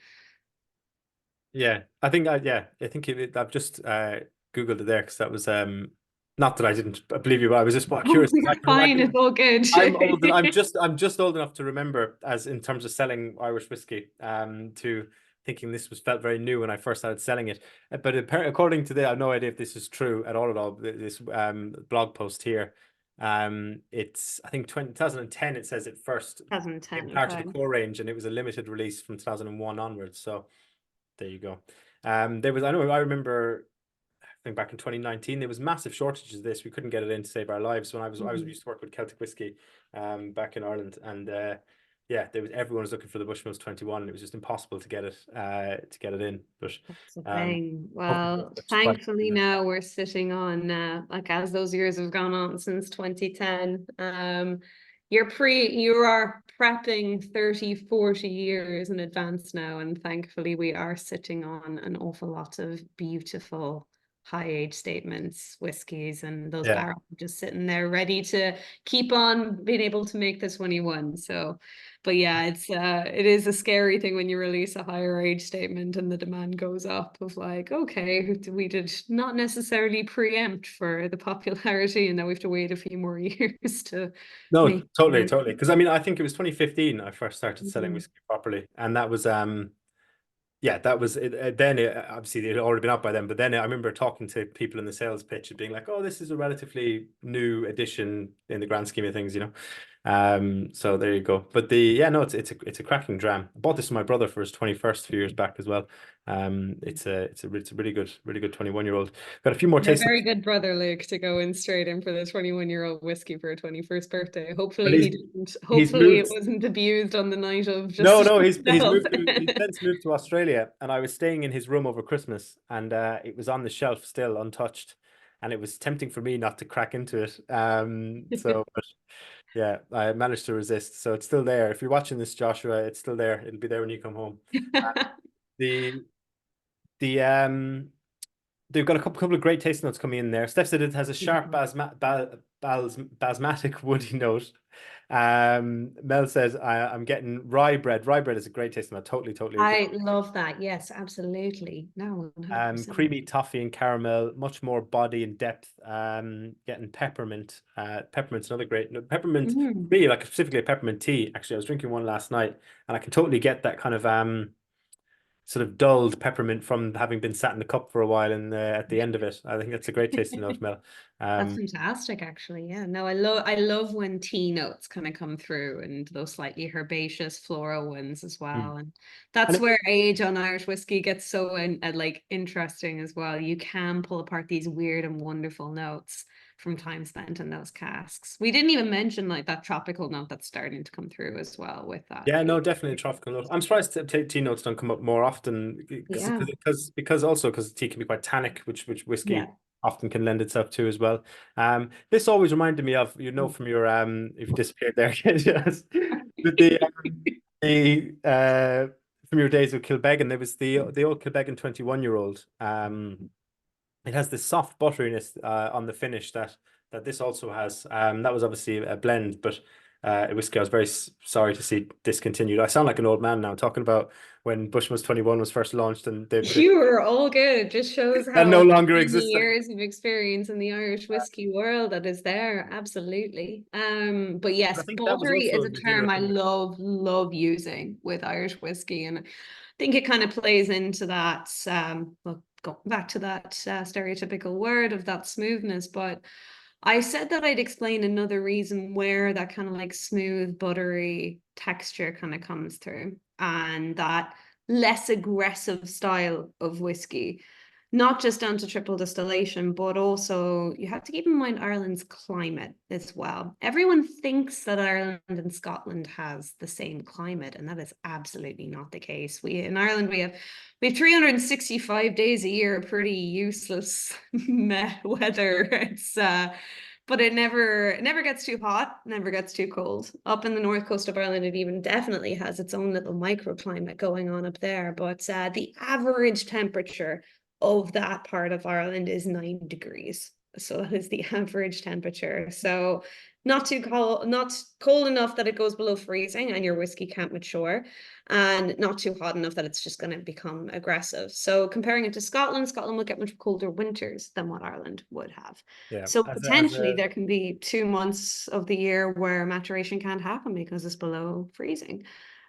Yeah, I think I've just Googled it there because that was not that I didn't believe you, but I was just curious. You're fine, it's all good. I'm old. I'm just old enough to remember, as in terms of selling Irish whiskey, to thinking this felt very new when I first started selling it. But according to I have no idea if this is true at all. This blog post here, it's I think 2010. It says it first 2010, in part of okay. the core range, and it was a limited release from 2001 onwards. So there you go. I remember. I think back in 2019 there was massive shortages of this. We couldn't get it in to save our lives when I was used to work with Celtic whiskey back in Ireland, and yeah, everyone was looking for the Bushmills 21, and it was just impossible to get it in. But That's the thing. hopefully Well, that's quite thankfully now we're sitting on like as those years have gone on since 2010. You are prepping 30, 40 years in advance now, and thankfully we are sitting on an awful lot of beautiful high age statements, whiskies, and those Yeah. barrels just sitting there ready to keep on being able to make the 21. So, but yeah, it is a scary thing when you release a higher age statement and the demand goes up of like, okay, we did not necessarily preempt for the popularity, and now we have to wait a few more years to No, make. totally, totally. Because I mean, I think it was 2015 I first started selling Mhm. whiskey properly, and that was yeah, that was it. Then obviously it had already been out by then, but then I remember talking to people in the sales pitch and being like, "Oh, this is a relatively new addition in the grand scheme of things, you know." So there you go. But yeah, no, it's a cracking dram. I bought this for my brother for his 21st a few years back as well. It's a really good 21-year-old. Got a few more And a tastes. very good brother, Luke, to go in straight in for the 21-year-old whiskey for a 21st birthday. But Hopefully he didn't. he's Hopefully it moved. wasn't abused on the night of just No, to no, show he's himself. moved to he's since moved to Australia, and I was staying in his room over Christmas, and it was on the shelf still untouched, and it was tempting for me not to crack into it. But yeah, I managed to resist. So it's still there. If you're watching this, Joshua, it's still there. It'll be there when you come home. The the They've got a couple of great taste notes coming in there. Steph said it has a sharp basmatic woody note. Mel says I'm getting rye bread. Rye bread is a great taste note. Totally agree. I love that. Yes, absolutely. No, 100%. Creamy toffee and caramel, much more body and depth. Getting peppermint. Peppermint's another great no, peppermint. Mm. Really, like specifically a peppermint tea. Actually, I was drinking one last night, and I can totally get that kind of sort of dulled peppermint from having been sat in the cup for a while and at the end of it. I think that's a great tasting note, Mel. That's fantastic, actually. Yeah. No, I love when tea notes kind of come through and those slightly herbaceous floral ones as mm. well. And And that's it, where age on Irish whiskey gets so like interesting as well. You can pull apart these weird and wonderful notes from time spent in those casks. We didn't even mention like that tropical note that's starting to come through as well with that. yeah, no, definitely a tropical note. I'm surprised tea notes don't come up more often Yeah. because tea can be quite tannic, which Yeah. whiskey often can lend itself to as well. This always reminded me of, from your if you disappeared there, yes, with the from your days with Kilbeggan, there was the old Kilbeggan 21-year-old. It has this soft butteriness on the finish that this also has. That was obviously a blend, but a whiskey I was very sorry to see discontinued. I sound like an old man now talking about when Bushmills 21 was first launched and You are all good. It just shows that how no longer many exists. years of experience in the Irish whiskey world that is there. Absolutely. But I yes, think that was buttery is also a New Zealand term I opinion. love using with Irish whiskey. And I think it kind of plays into that, well, going back to that stereotypical word of that smoothness. But I said that I'd explain another reason where that kind of like smooth, buttery texture kind of comes through, and that less aggressive style of whiskey, not just down to triple distillation, but also you have to keep in mind Ireland's climate as well. Everyone thinks that Ireland and Scotland has the same climate, and that is absolutely not the case. In Ireland we have 365 days a year, pretty useless weather. But it never gets too hot, never gets too cold. Up in the north coast of Ireland, it even definitely has its own little microclimate going on up there. But the average temperature of that part of Ireland is 9 degrees. So that is the average temperature. So not too cold, not cold enough that it goes below freezing and your whiskey can't mature, and not too hot enough that it's just going to become aggressive. So comparing it to Scotland, Scotland will get much colder winters than what Ireland would have. Yeah, So as potentially a there can be 2 months of the year where maturation can't happen because it's below freezing.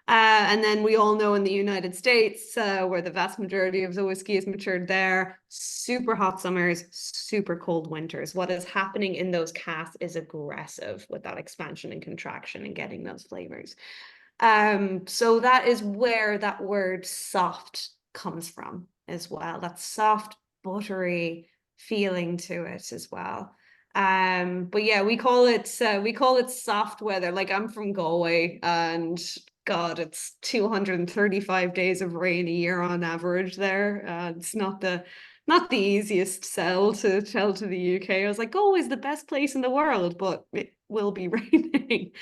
And then we all know in the United States, where the vast majority of the whiskey is matured there, super hot summers, super cold winters. What is happening in those casks is aggressive with that expansion and contraction and getting those flavors. So that is where that word soft comes from as well. That soft, buttery feeling to it as well. But yeah, we call it soft weather. Like I'm from Galway, and God, it's 235 days of rain a year on average there. It's not the easiest sell to tell to the UK. I was like, Galway's the best place in the world, but it will be raining.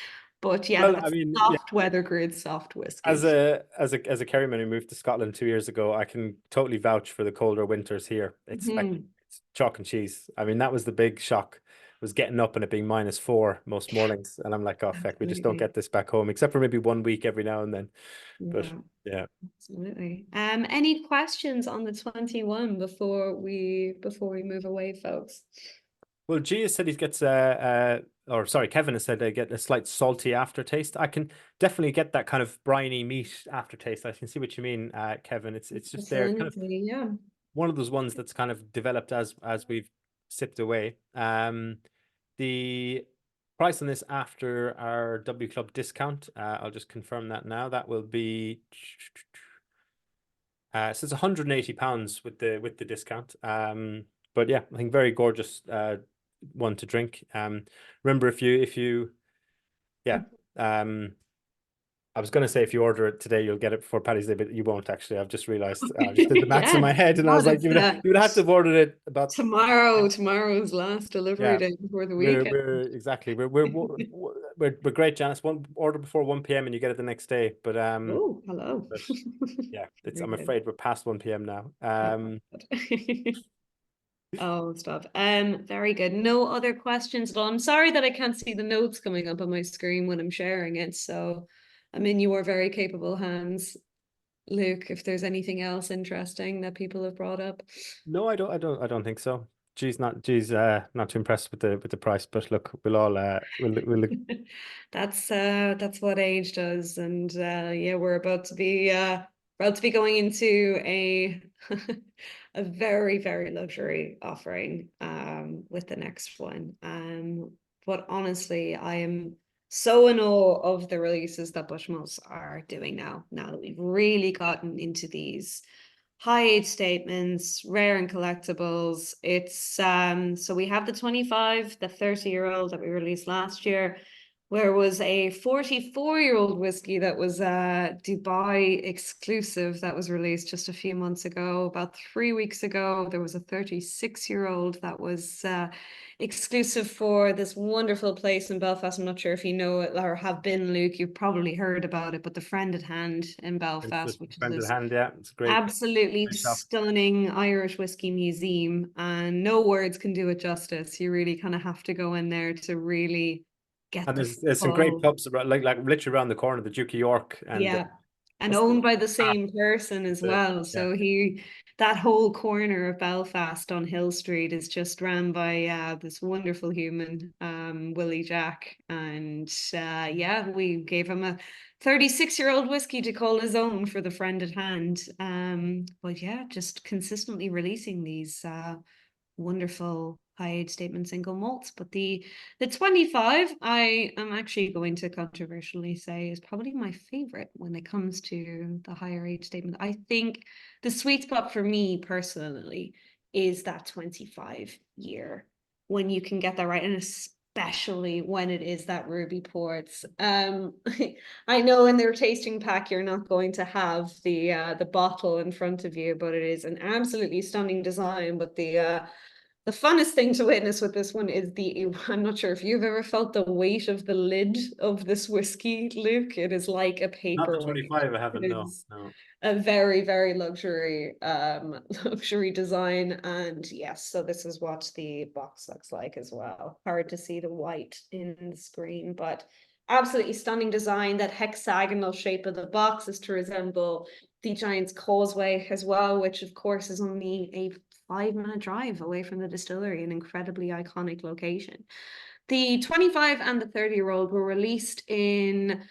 But yeah, Well, I that's mean, yeah, soft weather grade soft as whiskey. a Kerryman who moved to Scotland 2 years ago, I can totally vouch for the colder winters here. It's like Mhm. it's chalk and cheese. I mean, that was the big shock, was getting up and it being -4 most mornings, and I'm like, oh feck, we just don't Absolutely. get this back home, except for maybe 1 week every now and then. But Yeah, yeah. absolutely. Any questions on the 21 before we move away, folks? Well, G has said he gets or sorry, Kevin has said they get a slight salty aftertaste. I can definitely get that kind of briny meat aftertaste. I can see what you mean, Kevin. It's just there, kind of Definitely, yeah. one of those ones that's kind of developed as we've sipped away. The price on this after our W Club discount, I'll just confirm that now. That will be so it's £180 with the discount. But yeah, I think very gorgeous one to drink. Remember, if you yeah, I was going to say if you order it today, you'll get it before Paddy's Day, but you won't actually. I've just realized. I just did the maths in Yeah. my head, and I was God, like, it's you would have to have ordered it about tomorrow's last delivery yeah. day before the We're weekend. we're exactly we're great, Janice. One order before 1 p.m. and you get it the next day. Oh, hello. But yeah, it's Very I'm good. afraid we're past 1 p.m. now. Oh, God. Oh, stop. Very good. No other questions at all. I'm sorry that I can't see the notes coming up on my screen when I'm sharing it. So I'm in your very capable hands, Luke, if there's anything else interesting that people have brought up. No, I don't think so. She's not too impressed with the price, but look, we'll all we'll That's what age does. And yeah, we're about to be going into a a very, very luxury offering with the next one. But honestly, I am so in awe of the releases that Bushmills are doing now that we've really gotten into these high age statements, rare and collectibles. It's so we have the 25, the 30-year-old that we released last year. Where was a 44-year-old whiskey that was Dubai exclusive that was released just a few months ago. About 3 weeks ago, there was a 36-year-old that was exclusive for this wonderful place in Belfast. I'm not sure if you know it or have been, Luke. You've probably heard about it, but the Friend at Hand in it's the Belfast, which is friend at this hand. Yeah, it's great. absolutely Great shop. stunning Irish whiskey museum, and no words can do it justice. You really kind of have to go in there to really get And the there's some great full, pubs around, like literally around the corner, the Duke of York, and yeah, and what's the owned by the same person as the well. yeah. So that whole corner of Belfast on Hill Street is just ran by this wonderful human, Willie Jack, and yeah, we gave him a 36-year-old whiskey to call his own for the Friend at Hand. But yeah, just consistently releasing these wonderful high age statement single malts. But the 25, I am actually going to controversially say is probably my favorite when it comes to the higher age statement. I think the sweet spot for me personally is that 25 year when you can get that right, and especially when it is that ruby ports. I know in their tasting pack you're not going to have the bottle in front of you, but it is an absolutely stunning design. But the funnest thing to witness with this one is I'm not sure if you've ever felt the weight of the lid of this whiskey, Luke. It is like a Not the paperweight. 25, I haven't, It no, is no. a very, very luxury luxury design. And yes, so this is what the box looks like as well. Hard to see the white in the screen, but absolutely stunning design. That hexagonal shape of the box is to resemble the Giant's Causeway as well, which of course is only a 5-minute drive away from the distillery, an incredibly iconic location. The 25 and the 30-year-old were released in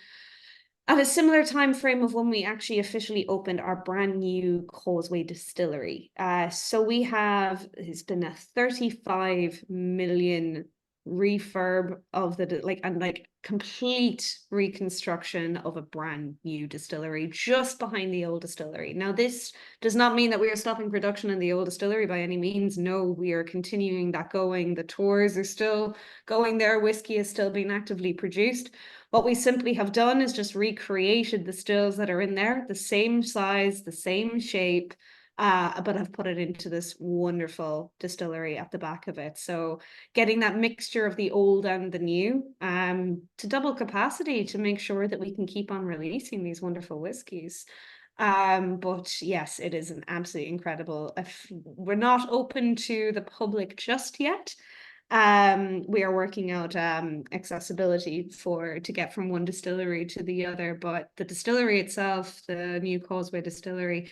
at a similar time frame of when we actually officially opened our brand new Causeway distillery. So we have, it's been a 35 million refurb of the like complete reconstruction of a brand new distillery just behind the old distillery. Now this does not mean that we are stopping production in the old distillery by any means. No, we are continuing that going. The tours are still going there. Whiskey is still being actively produced. What we simply have done is just recreated the stills that are in there, the same size, the same shape, but I've put it into this wonderful distillery at the back of it. So getting that mixture of the old and the new, to double capacity to make sure that we can keep on releasing these wonderful whiskies. But yes, it is an absolutely incredible. If we're not open to the public just yet, we are working out accessibility to get from one distillery to the other. But the distillery itself, the New Causeway Distillery,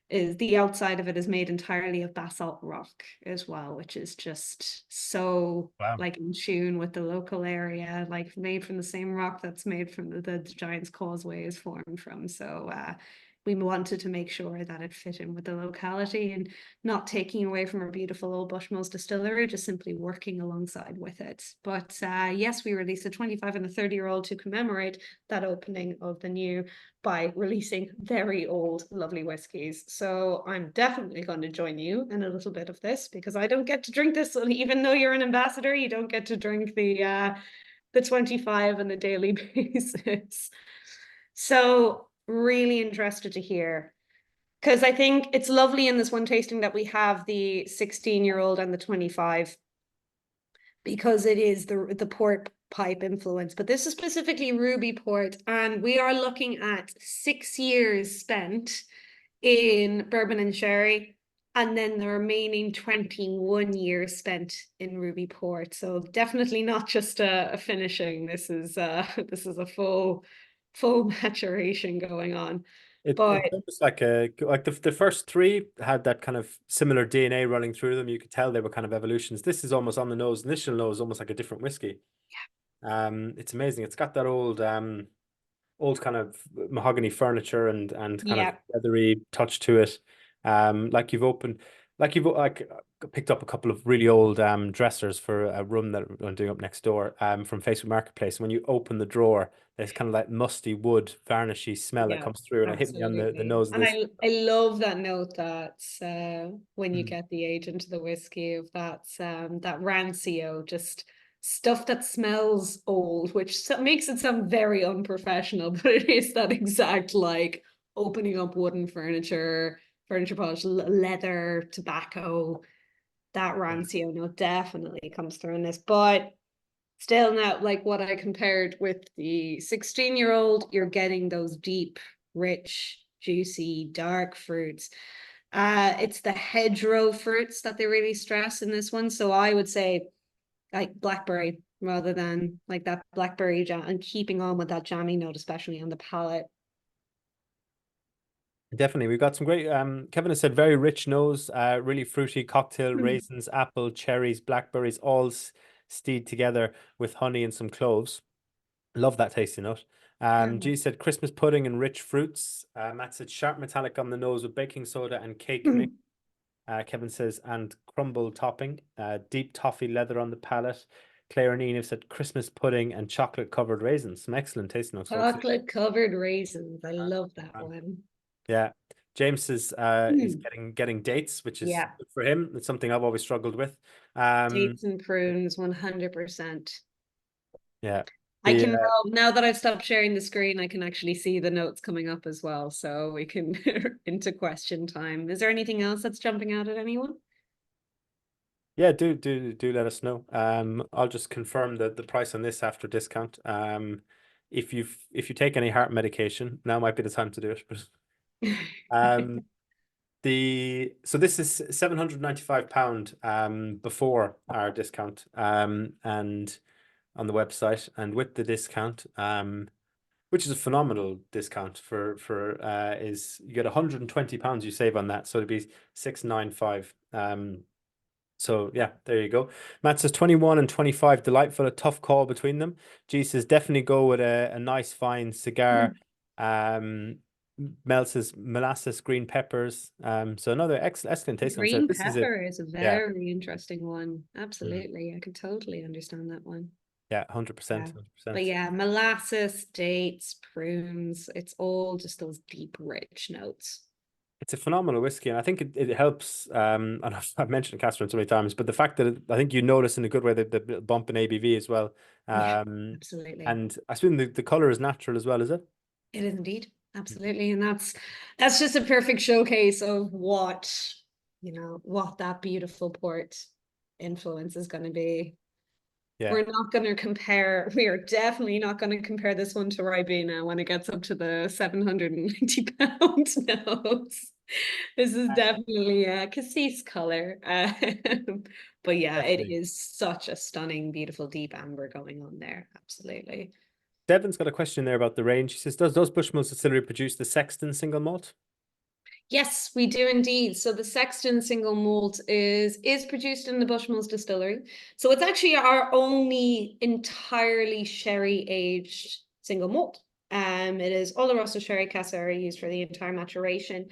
is the outside of it is made entirely of basalt rock as well, which is just so Wow. like in tune with the local area, like made from the same rock that's made from the Giant's Causeway is formed from. So we wanted to make sure that it fit in with the locality and not taking away from our beautiful old Bushmills distillery, just simply working alongside with it. But yes, we released a 25 and a 30-year-old to commemorate that opening of the new by releasing very old, lovely whiskies. So I'm definitely going to join you in a little bit of this because I don't get to drink this. Even though you're an ambassador, you don't get to drink the 25 on a daily basis. So really interested to hear because I think it's lovely in this one tasting that we have the 16-year-old and the 25 because it is the port pipe influence. But this is specifically Ruby Port, and we are looking at 6 years spent in bourbon and sherry, and then the remaining 21 years spent in Ruby Port. So definitely not just a finishing. This is this is a full maturation going on. But It's almost like the first three had that kind of similar DNA running through them. You could tell they were kind of evolutions. This is almost on the nose, initial nose, almost like a different whiskey. It's amazing. It's got that old kind of mahogany furniture and kind of yeah, leathery touch to it. Like you've opened, like picked up a couple of really old dressers for a room that I'm doing up next door from Facebook Marketplace. When you open the drawer, there's kind of like musty wood, varnishy smell that yeah, comes through, and it hit me on the absolutely. nose of And this. I love that note that when you Mm. get the age into the whiskey of that rancio, just stuff that smells old, which makes it sound very unprofessional, but it is that exact like opening up wooden furniture polish, leather, tobacco, that Yeah. rancio note definitely comes through in this. But still not like what I compared with the 16-year-old, you're getting those deep, rich, juicy, dark fruits. It's the hedgerow fruits that they really stress in this one. So I would say like blackberry rather than like that blackberry jam and keeping on with that jammy note, especially on the palate. Definitely, we've got some great. Kevin has said very rich nose, really fruity cocktail, raisins, apple, cherries, blackberries, all steed together with honey and some cloves. Love that tasty note. G said Christmas pudding and rich fruits. Matt said sharp metallic on the nose with baking soda and cake mix. Kevin says and crumble topping. Deep toffee leather on the palate. Claire and Ian have said Christmas pudding and chocolate covered raisins. Some excellent tasty notes, folks. Chocolate covered raisins. I love that one. Yeah. James is Mm. getting dates, which is Yeah. good for him. It's something I've always struggled with. Dates and prunes, 100%. Yeah. I The can now that I've stopped sharing the screen, I can actually see the notes coming up as well. So we can into question time. Is there anything else that's jumping out at anyone? Yeah, do let us know. I'll just confirm the price on this after discount. If you take any heart medication, now might be the time to do it. But um so this is £795 before our discount and on the website, and with the discount which is a phenomenal discount for is you get £120 you save on that, so it'd be 695. So yeah, there you go. Matt says 21 and 25 delightful, a tough call between them. G says definitely go with a nice fine cigar. um Mel says molasses, green peppers. So another excellent taste. So Green this is it. pepper is a Yeah. very interesting one. Mm. Absolutely. I could totally understand that one. Yeah, 100%, Yeah. But 100%. yeah, molasses, dates, prunes, it's all just those deep, rich notes. It's a phenomenal whiskey, and I think it helps. And I've mentioned Catherine so many times, but the fact that I think you notice in a good way the bump in ABV as well. Yeah, absolutely. And I assume the color is natural as well, is it? It is indeed. Absolutely. And that's just a perfect showcase of what, what that beautiful port influence is going to be. Yeah. We're not going to compare, we are definitely not going to compare this one to Ribena when it gets up to the 790 pound notes. This is definitely a cassis color. But yeah, it Definitely. is such a stunning, beautiful, deep amber going on there. Absolutely. Devon's got a question there about the range. He says, does Bushmills Distillery produce the Sexton single malt? Yes, we do indeed. So the Sexton single malt is produced in the Bushmills distillery. So it's actually our only entirely sherry aged single malt. It is Oloroso sherry casks used for the entire maturation.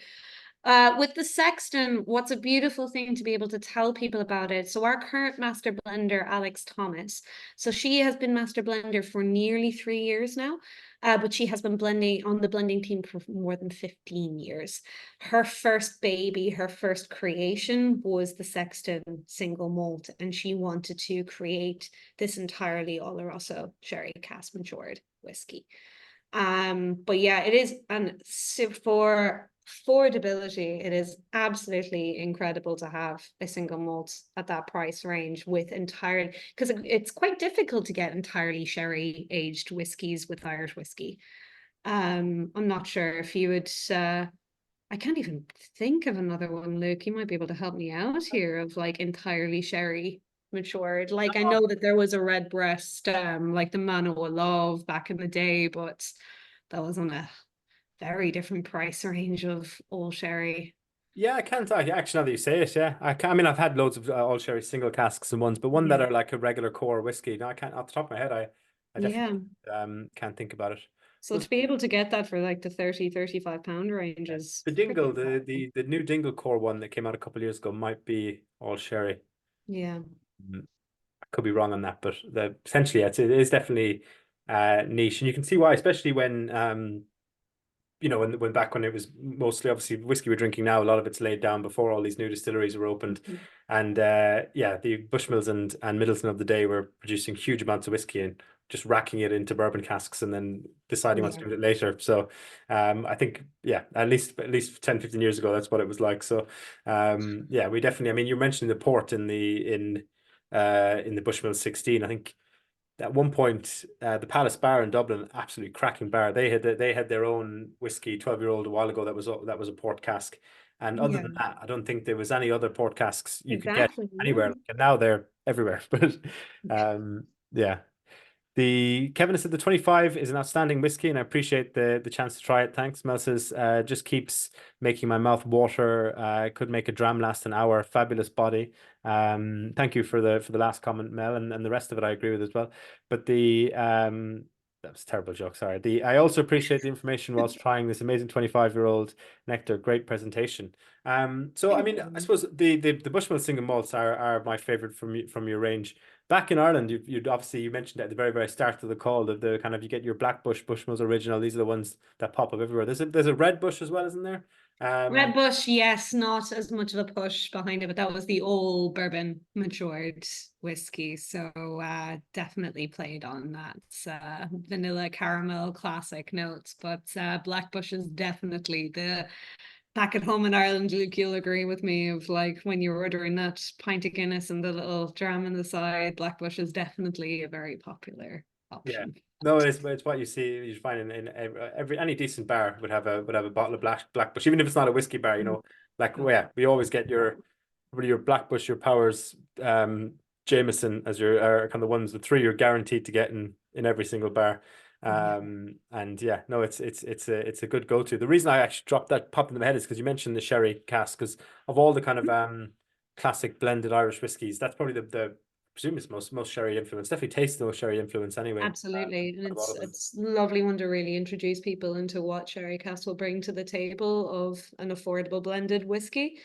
With the Sexton, what's a beautiful thing to be able to tell people about it. So our current master blender, Alex Thomas, so she has been master blender for nearly 3 years now, but she has been blending on the blending team for more than 15 years. Her first baby, her first creation was the Sexton single malt, and she wanted to create this entirely Oloroso sherry cask matured whiskey. But yeah, it is, and so for affordability, it is absolutely incredible to have a single malt at that price range with entirely, because it's quite difficult to get entirely sherry aged whiskies with Irish whiskey. I'm not sure if you would I can't even think of another one, Luke. You might be able to help me out here of like entirely sherry matured. Like I know that there was a Redbreast, like the Man o' Love back in the day, but that was on a very different price range of all sherry. Yeah, I can't. Actually, now that you say it, yeah, I mean, I've had loads of all sherry single casks and ones, but one that Yeah. are like a regular core whiskey. No, I can't. Off the top of my head, I Yeah. definitely can't think about it. So But to be able to get that for like the 30-35 pound range yeah, is the pretty Dingle, incredible. the new Dingle core one that came out a couple of years ago might be all sherry. Yeah. I could be wrong on that, but essentially, yeah, it is definitely niche, and you can see why, especially when when back when it was mostly obviously whiskey we're drinking now, a lot of it's laid down before all these new distilleries were opened. Mhm. And yeah, the Bushmills and Middleton of the day were producing huge amounts of whiskey and just racking it into bourbon casks and then deciding what to Yeah. do with it later. So I think, yeah, at least 10, 15 years ago, that's what it was like. So yeah, we definitely, I mean, you mentioned the port in the Bushmill 16. I think at one point, the Palace Bar in Dublin, absolutely cracking bar. They had their own whiskey 12-year-old a while ago that was a port cask. And other Yeah. than that, I don't think there was any other port casks you could get Exactly. anywhere. Yeah. And now they're everywhere. But yeah. The Kevin said the 25 is an outstanding whiskey, and I appreciate the chance to try it. Thanks. Mel says, just keeps making my mouth water. Could make a dram last an hour. Fabulous body. Thank you for the last comment, Mel, and the rest of it I agree with as well. But that was a terrible joke. Sorry. I also appreciate the information whilst trying this amazing 25-year-old nectar. Great presentation. So I Thank mean, I you. suppose the Bushmill single malts are my favorite from your range. Back in Ireland, you'd obviously you mentioned at the very start of the call the kind of you get your Black Bush Bushmills original. These are the ones that pop up everywhere. There's a Red Bush as well, isn't there? Red Bush, yes, not as much of a push behind it, but that was the old bourbon matured whiskey. So definitely played on that vanilla caramel classic notes. But Black Bush is definitely the back at home in Ireland, Luke, you'll agree with me of like when you're ordering that pint of Guinness and the little dram on the side, Black Bush is definitely a very popular Yeah. option. No, it's what you see. You find in every any decent bar would have a bottle of Black Bush, even if it's not a whiskey bar. Like yeah, we always get your Black Bush, your Powers, Jameson as your are kind of the ones the three you're guaranteed to get in every single bar. Yeah. And yeah, no, it's a good go-to. The reason I actually dropped that pop into my head is because you mentioned the sherry cask, because of all the kind of classic blended Irish whiskies, that's probably the presume it's most sherry influence. Definitely tastes the most sherry influence anyway. Absolutely. And Out of all it's of them. it's lovely one to really introduce people into what Sherry Cask will bring to the table of an affordable blended whiskey.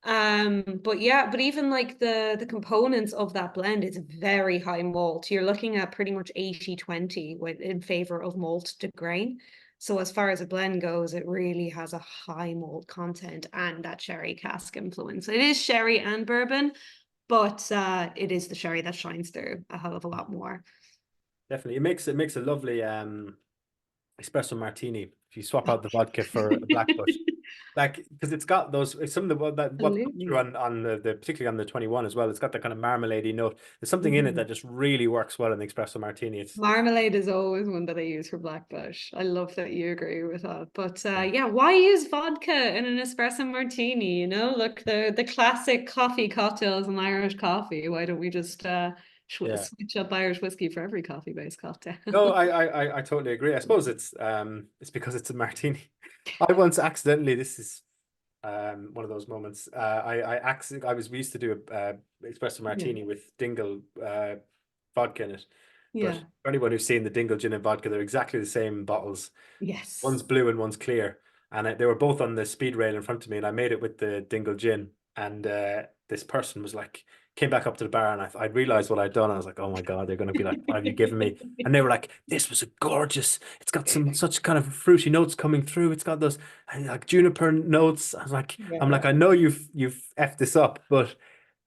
But yeah, but even like the components of that blend is very high malt. You're looking at pretty much 80-20 in favor of malt to grain. So as far as a blend goes, it really has a high malt content and that sherry cask influence. It is sherry and bourbon, but it is the sherry that shines through a hell of a lot more. Definitely, it makes a lovely espresso martini. If you swap out the vodka for a black bush, like because it's got those some of the what comes through Absolutely. on the particularly on the 21 as well. It's got that kind of marmalade note. There's something in it Mhm. that just really works well in the espresso martini. It's Marmalade is always one that I use for black bush. I love that you agree with that. But yeah, yeah, why use vodka in an espresso martini? You know, look, the classic coffee cocktails and Irish coffee. Why don't we just yeah. switch up Irish whiskey for every coffee-based cocktail? No, I totally agree. I suppose it's because it's a martini. I once accidentally, this is one of those moments. We used to do a espresso Yeah. martini with Dingle vodka in it. But Yeah. for anyone who's seen the Dingle gin and vodka, they're exactly the same bottles. One's Yes. blue and one's clear, and they were both on the speed rail in front of me, and I made it with the Dingle gin, and this person was like, came back up to the bar, and I realized what I'd done. I was like, oh my God, they're going to be like, what have you given me? And they were like, this was a gorgeous, it's got some such kind of fruity notes coming through. It's got those like juniper notes. I'm Yeah. like, I know you've effed this up, but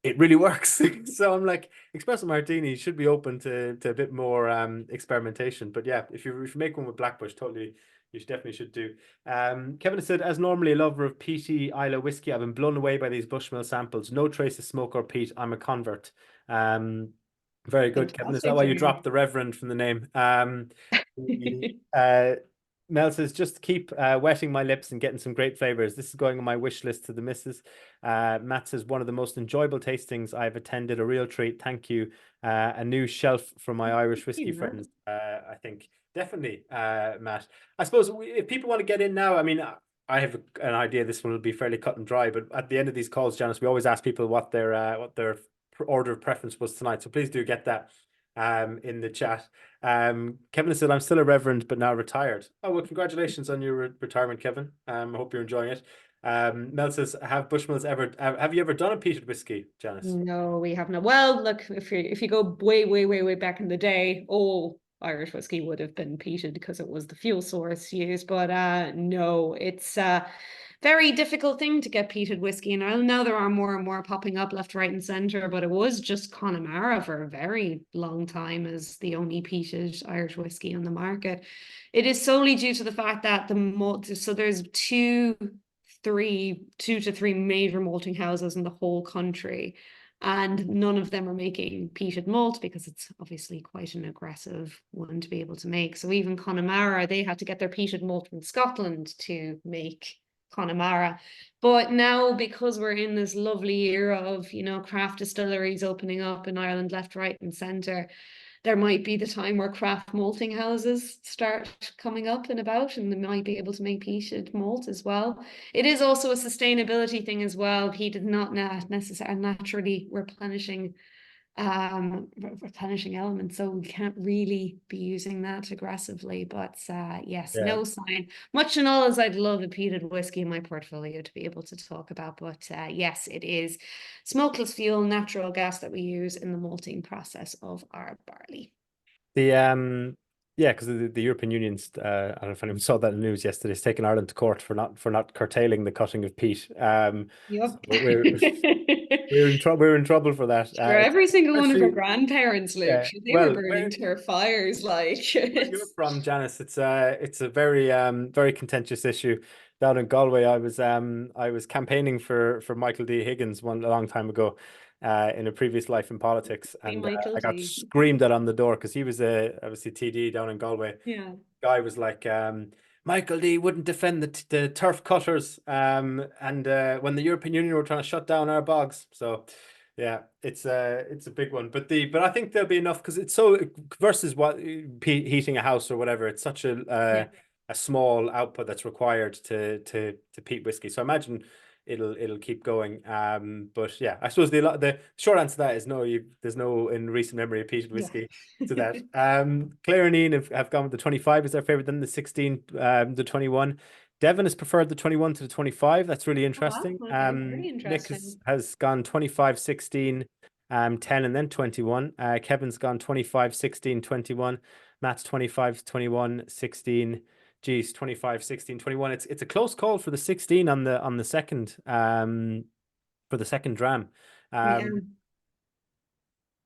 it really works. So I'm like, espresso martini should be open to a bit more experimentation. But yeah, if you make one with Blackbush, totally, you should definitely should do. Kevin has said, as normally a lover of peaty Isla whiskey, I've been blown away by these Bushmill samples. No trace of smoke or peat. I'm a convert. Um, Very good, Kevin. Is that Fantastic why to you hear. dropped the Reverend from the name? Uh, Mel says, just keep wetting my lips and getting some great flavors. This is going on my wish list to the missus. Matt says, one of the most enjoyable tastings I've attended. A real treat. Thank you. A new shelf for my Irish whiskey You know. friends. I think definitely, Matt. I suppose if people want to get in now, I mean, I have an idea this one will be fairly cut and dry, but at the end of these calls, Janice, we always ask people what their order of preference was tonight. So please do get that in the chat. Kevin said, I'm still a reverend, but now retired. Oh, well, congratulations on your retirement, Kevin. I hope you're enjoying it. Mel says, have Bushmills have you ever done a peated whiskey, Janice? No, we haven't. Well, look, if you go way, way, way, way back in the day, all Irish whiskey would have been peated because it was the fuel source used. But no, it's a very difficult thing to get peated whiskey in Ireland. Now there are more and more popping up left, right, and centre, but it was just Connemara for a very long time as the only peated Irish whiskey on the market. It is solely due to the fact that the malt, so there's two to three major malting houses in the whole country, and none of them are making peated malt because it's obviously quite an aggressive one to be able to make. So even Connemara, they had to get their peated malt from Scotland to make Connemara. But now, because we're in this lovely era of, craft distilleries opening up in Ireland left, right, and centre, there might be the time where craft malting houses start coming up and about, and they might be able to make peated malt as well. It is also a sustainability thing as well. Peat is not necessarily naturally replenishing elements, so we can't really be using that aggressively. But yes, Yeah. no sign. Much and all as I'd love a peated whiskey in my portfolio to be able to talk about, but yes, it is smokeless fuel, natural gas that we use in the malting process of our barley. The yeah, because the European Union's I don't know if anyone saw that in the news yesterday, it's taken Ireland to court for not curtailing the cutting of peat. So Yep. we're in trouble for that. Where It's every single one of her actually grandparents lived. yeah. They were Well, burning to her fires like where you're it's from, Janice, it's a very very contentious issue. Down in Galway, I was campaigning for Michael D. Higgins a long time ago, in a previous life in politics, Hey, and Michael I got D. screamed at on the door because he was obviously TD down in Galway. Yeah. Guy was like, Michael D wouldn't defend the turf cutters, and when the European Union were trying to shut down our bogs. So yeah, it's a big one, but I think there'll be enough because it's so versus what heating a house or whatever. It's such Yeah. a small output that's required to peat whiskey. So I imagine it'll keep going. But yeah, I suppose the short answer to that is no. There's no in recent memory of peated Yeah. whiskey to that. Claire and Ian have gone with the 25 as their favorite, then the 16, the 21. Devon has preferred the 21 to the 25. That's really Oh, wow. interesting. Okay. Very Nick interesting. has gone 25, 16, 10, and then 21. Kevin's gone 25, 16, 21. Matt's 25, 21, 16. Geez, 25, 16, 21. It's a close call for the 16 on the second for the second dram. Yeah. Um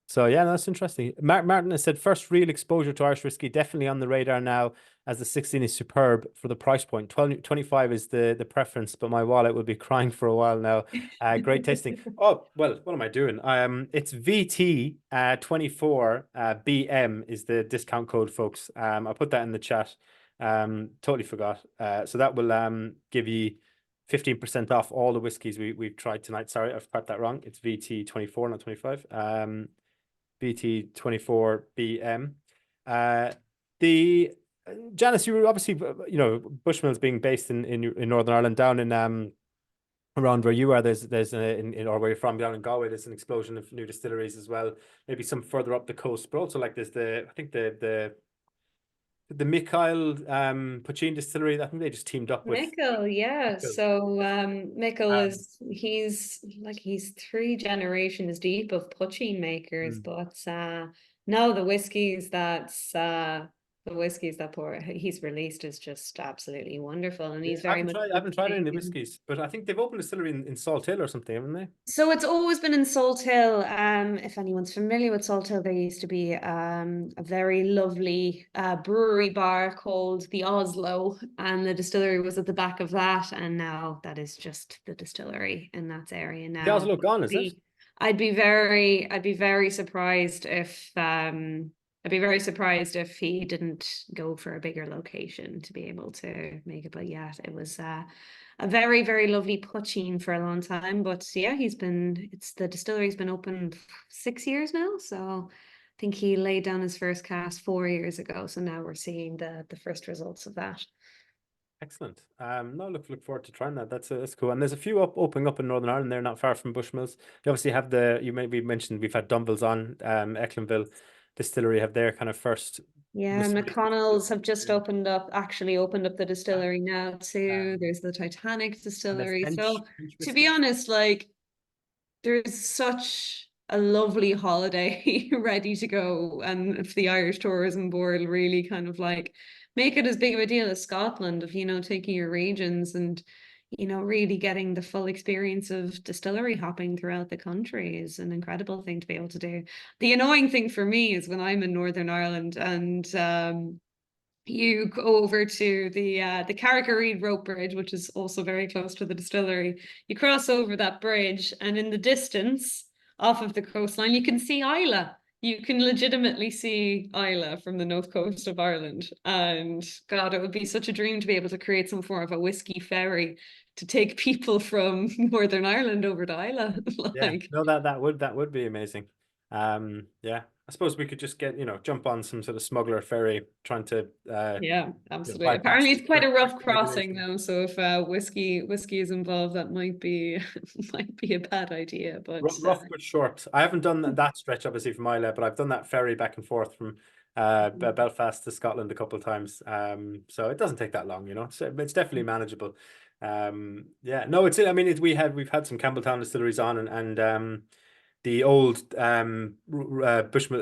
So yeah, that's interesting. Martin has said first real exposure to Irish whiskey, definitely on the radar now, as the 16 is superb for the price point. 25 is the preference, but my wallet will be crying for a while now. Great tasting. Oh, well, what am I doing? It's VT 24 BM is the discount code, folks. I'll put that in the chat. Totally forgot. So that will give you 15% off all the whiskies we've tried tonight. Sorry, I've typed that wrong. It's VT 24, not 25. BT24 BM. The Janice, you were obviously, Bushmills being based in Northern Ireland, down in around where you are. There's or where you're from, down in Galway. There's an explosion of new distilleries as well. Maybe some further up the coast, but also like there's the Mikhail Puccin distillery. I think they just teamed up with Michael, yeah. Mikhail. So Michael Um, is he's 3 generations deep of poaching makers, mm. but no, the whiskeys that he's released is just absolutely wonderful, and Yeah, he's very much I haven't tried any of the taken. whiskies, but I think they've opened a distillery in Salt Hill or something, haven't they? So it's always been in Salt Hill. If anyone's familiar with Salt Hill, there used to be a very lovely brewery bar called the Oslo, and the distillery was at the back of that. And now that is just the distillery in that area The now. Oslo gone, is it? I'd be very surprised if I'd be very surprised if he didn't go for a bigger location to be able to make it. But yeah, it was a very, very lovely poaching for a long time. But yeah, the distillery's been open 6 years now. So I think he laid down his first cast 4 years ago. So now we're seeing the first results of that. Excellent. No, look forward to trying that. That's cool. And there's a few opening up in Northern Ireland. They're not far from Bushmills. You obviously have you maybe mentioned we've had Dunville's on Ecklinville Distillery have their kind of first Yeah, whiskey. McConnell's have just actually opened up the distillery now too. Um, There's the Titanic and there's distillery. French So to be whiskey. honest, like there's such a lovely holiday ready to go, and if the Irish Tourism Board really kind of like make it as big of a deal as Scotland of taking your regions and really getting the full experience of distillery hopping throughout the country is an incredible thing to be able to do. The annoying thing for me is when I'm in Northern Ireland and you go over to the Carrick-a-Reid rope bridge, which is also very close to the distillery. You cross over that bridge, and in the distance, off of the coastline, you can see Islay. You can legitimately see Islay from the north coast of Ireland. And God, it would be such a dream to be able to create some form of a whiskey ferry to take people from Northern Ireland over to Islay. Yeah, Like, no, that would be amazing. Yeah, I suppose we could just jump on some sort of smuggler ferry trying to yeah, absolutely. bypass Apparently, it's quite a rough crossing regulation. though. So if whiskey is involved, that might be might be a bad idea. But Rough but short. I haven't done that stretch obviously from Islay, but I've done that ferry back and forth from Belfast to Scotland a couple of times. So it doesn't take that long, so it's definitely manageable. Yeah, no, I mean, we've had some Campbelltown distilleries on, and the old Bushmills,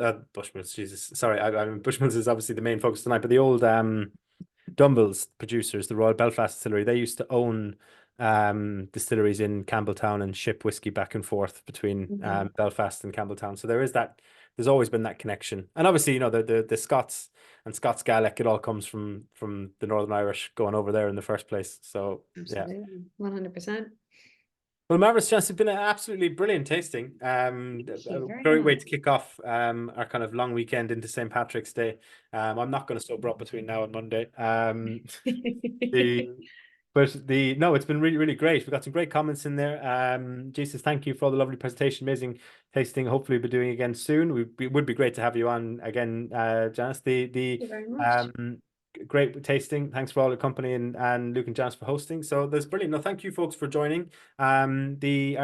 Jesus, sorry, I mean, Bushmills is obviously the main focus tonight, but the old Dunville's producers, the Royal Belfast Distillery, they used to own distilleries in Campbelltown and ship whiskey back and forth between Mhm. Belfast and Campbelltown. So there's always been that connection. And obviously, the Scots and Scots Gaelic, it all comes from the Northern Irish going over there in the first place. So yeah. Absolutely, 100%. Well, marvelous, Chance. It's been an absolutely brilliant tasting. Thank A you very great way much. to kick off our kind of long weekend into St. Patrick's Day. I'm not going to sober up between now and Monday. The no, it's been really, really great. We got some great comments in there. Jesus, thank you for all the lovely presentation, amazing tasting. Hopefully, we'll be doing again soon. It would be great to have you on again, Janice. Thank you very much. Um, Great tasting. Thanks for all the company and Luke and Janice for hosting. So that's brilliant. No, thank you folks for joining. Our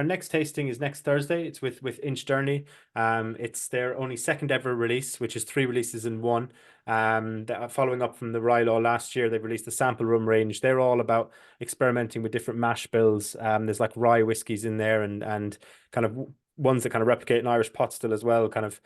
next tasting is next Thursday. It's with Inch Journey. It's their only second ever release, which is 3 releases in one. That are following up from the Rye Law last year. They've released the sample room range. They're all about experimenting with different mash bills. There's like rye whiskies in there and kind of ones that kind of replicate an Irish pot still as well, kind of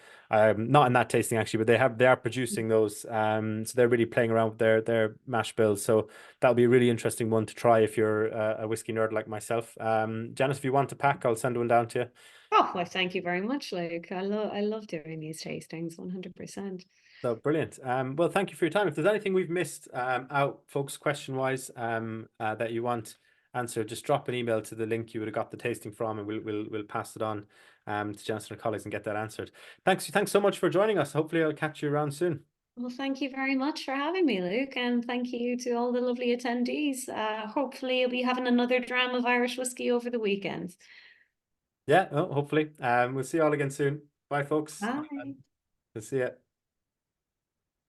not in that tasting actually, but they are producing those. So they're really playing around with their mash bills. So that'll be a really interesting one to try if you're a whiskey nerd like myself. Janice, if you want to pack, I'll send one down to you. Oh, well, thank you very much, Luke. I love doing these tastings, 100%. So brilliant. Well, thank you for your time. If there's anything we've missed out, folks, question-wise, that you want answered, just drop an email to the link you would have got the tasting from, and we'll pass it on to Janice and her colleagues and get that answered. Thanks so much for joining us. Hopefully, I'll catch you around soon. Well, thank you very much for having me, Luke, and thank you to all the lovely attendees. Hopefully, you'll be having another dram of Irish whiskey over the weekend. Yeah, hopefully. We'll see you all again soon. Bye, folks. Bye. We'll see you.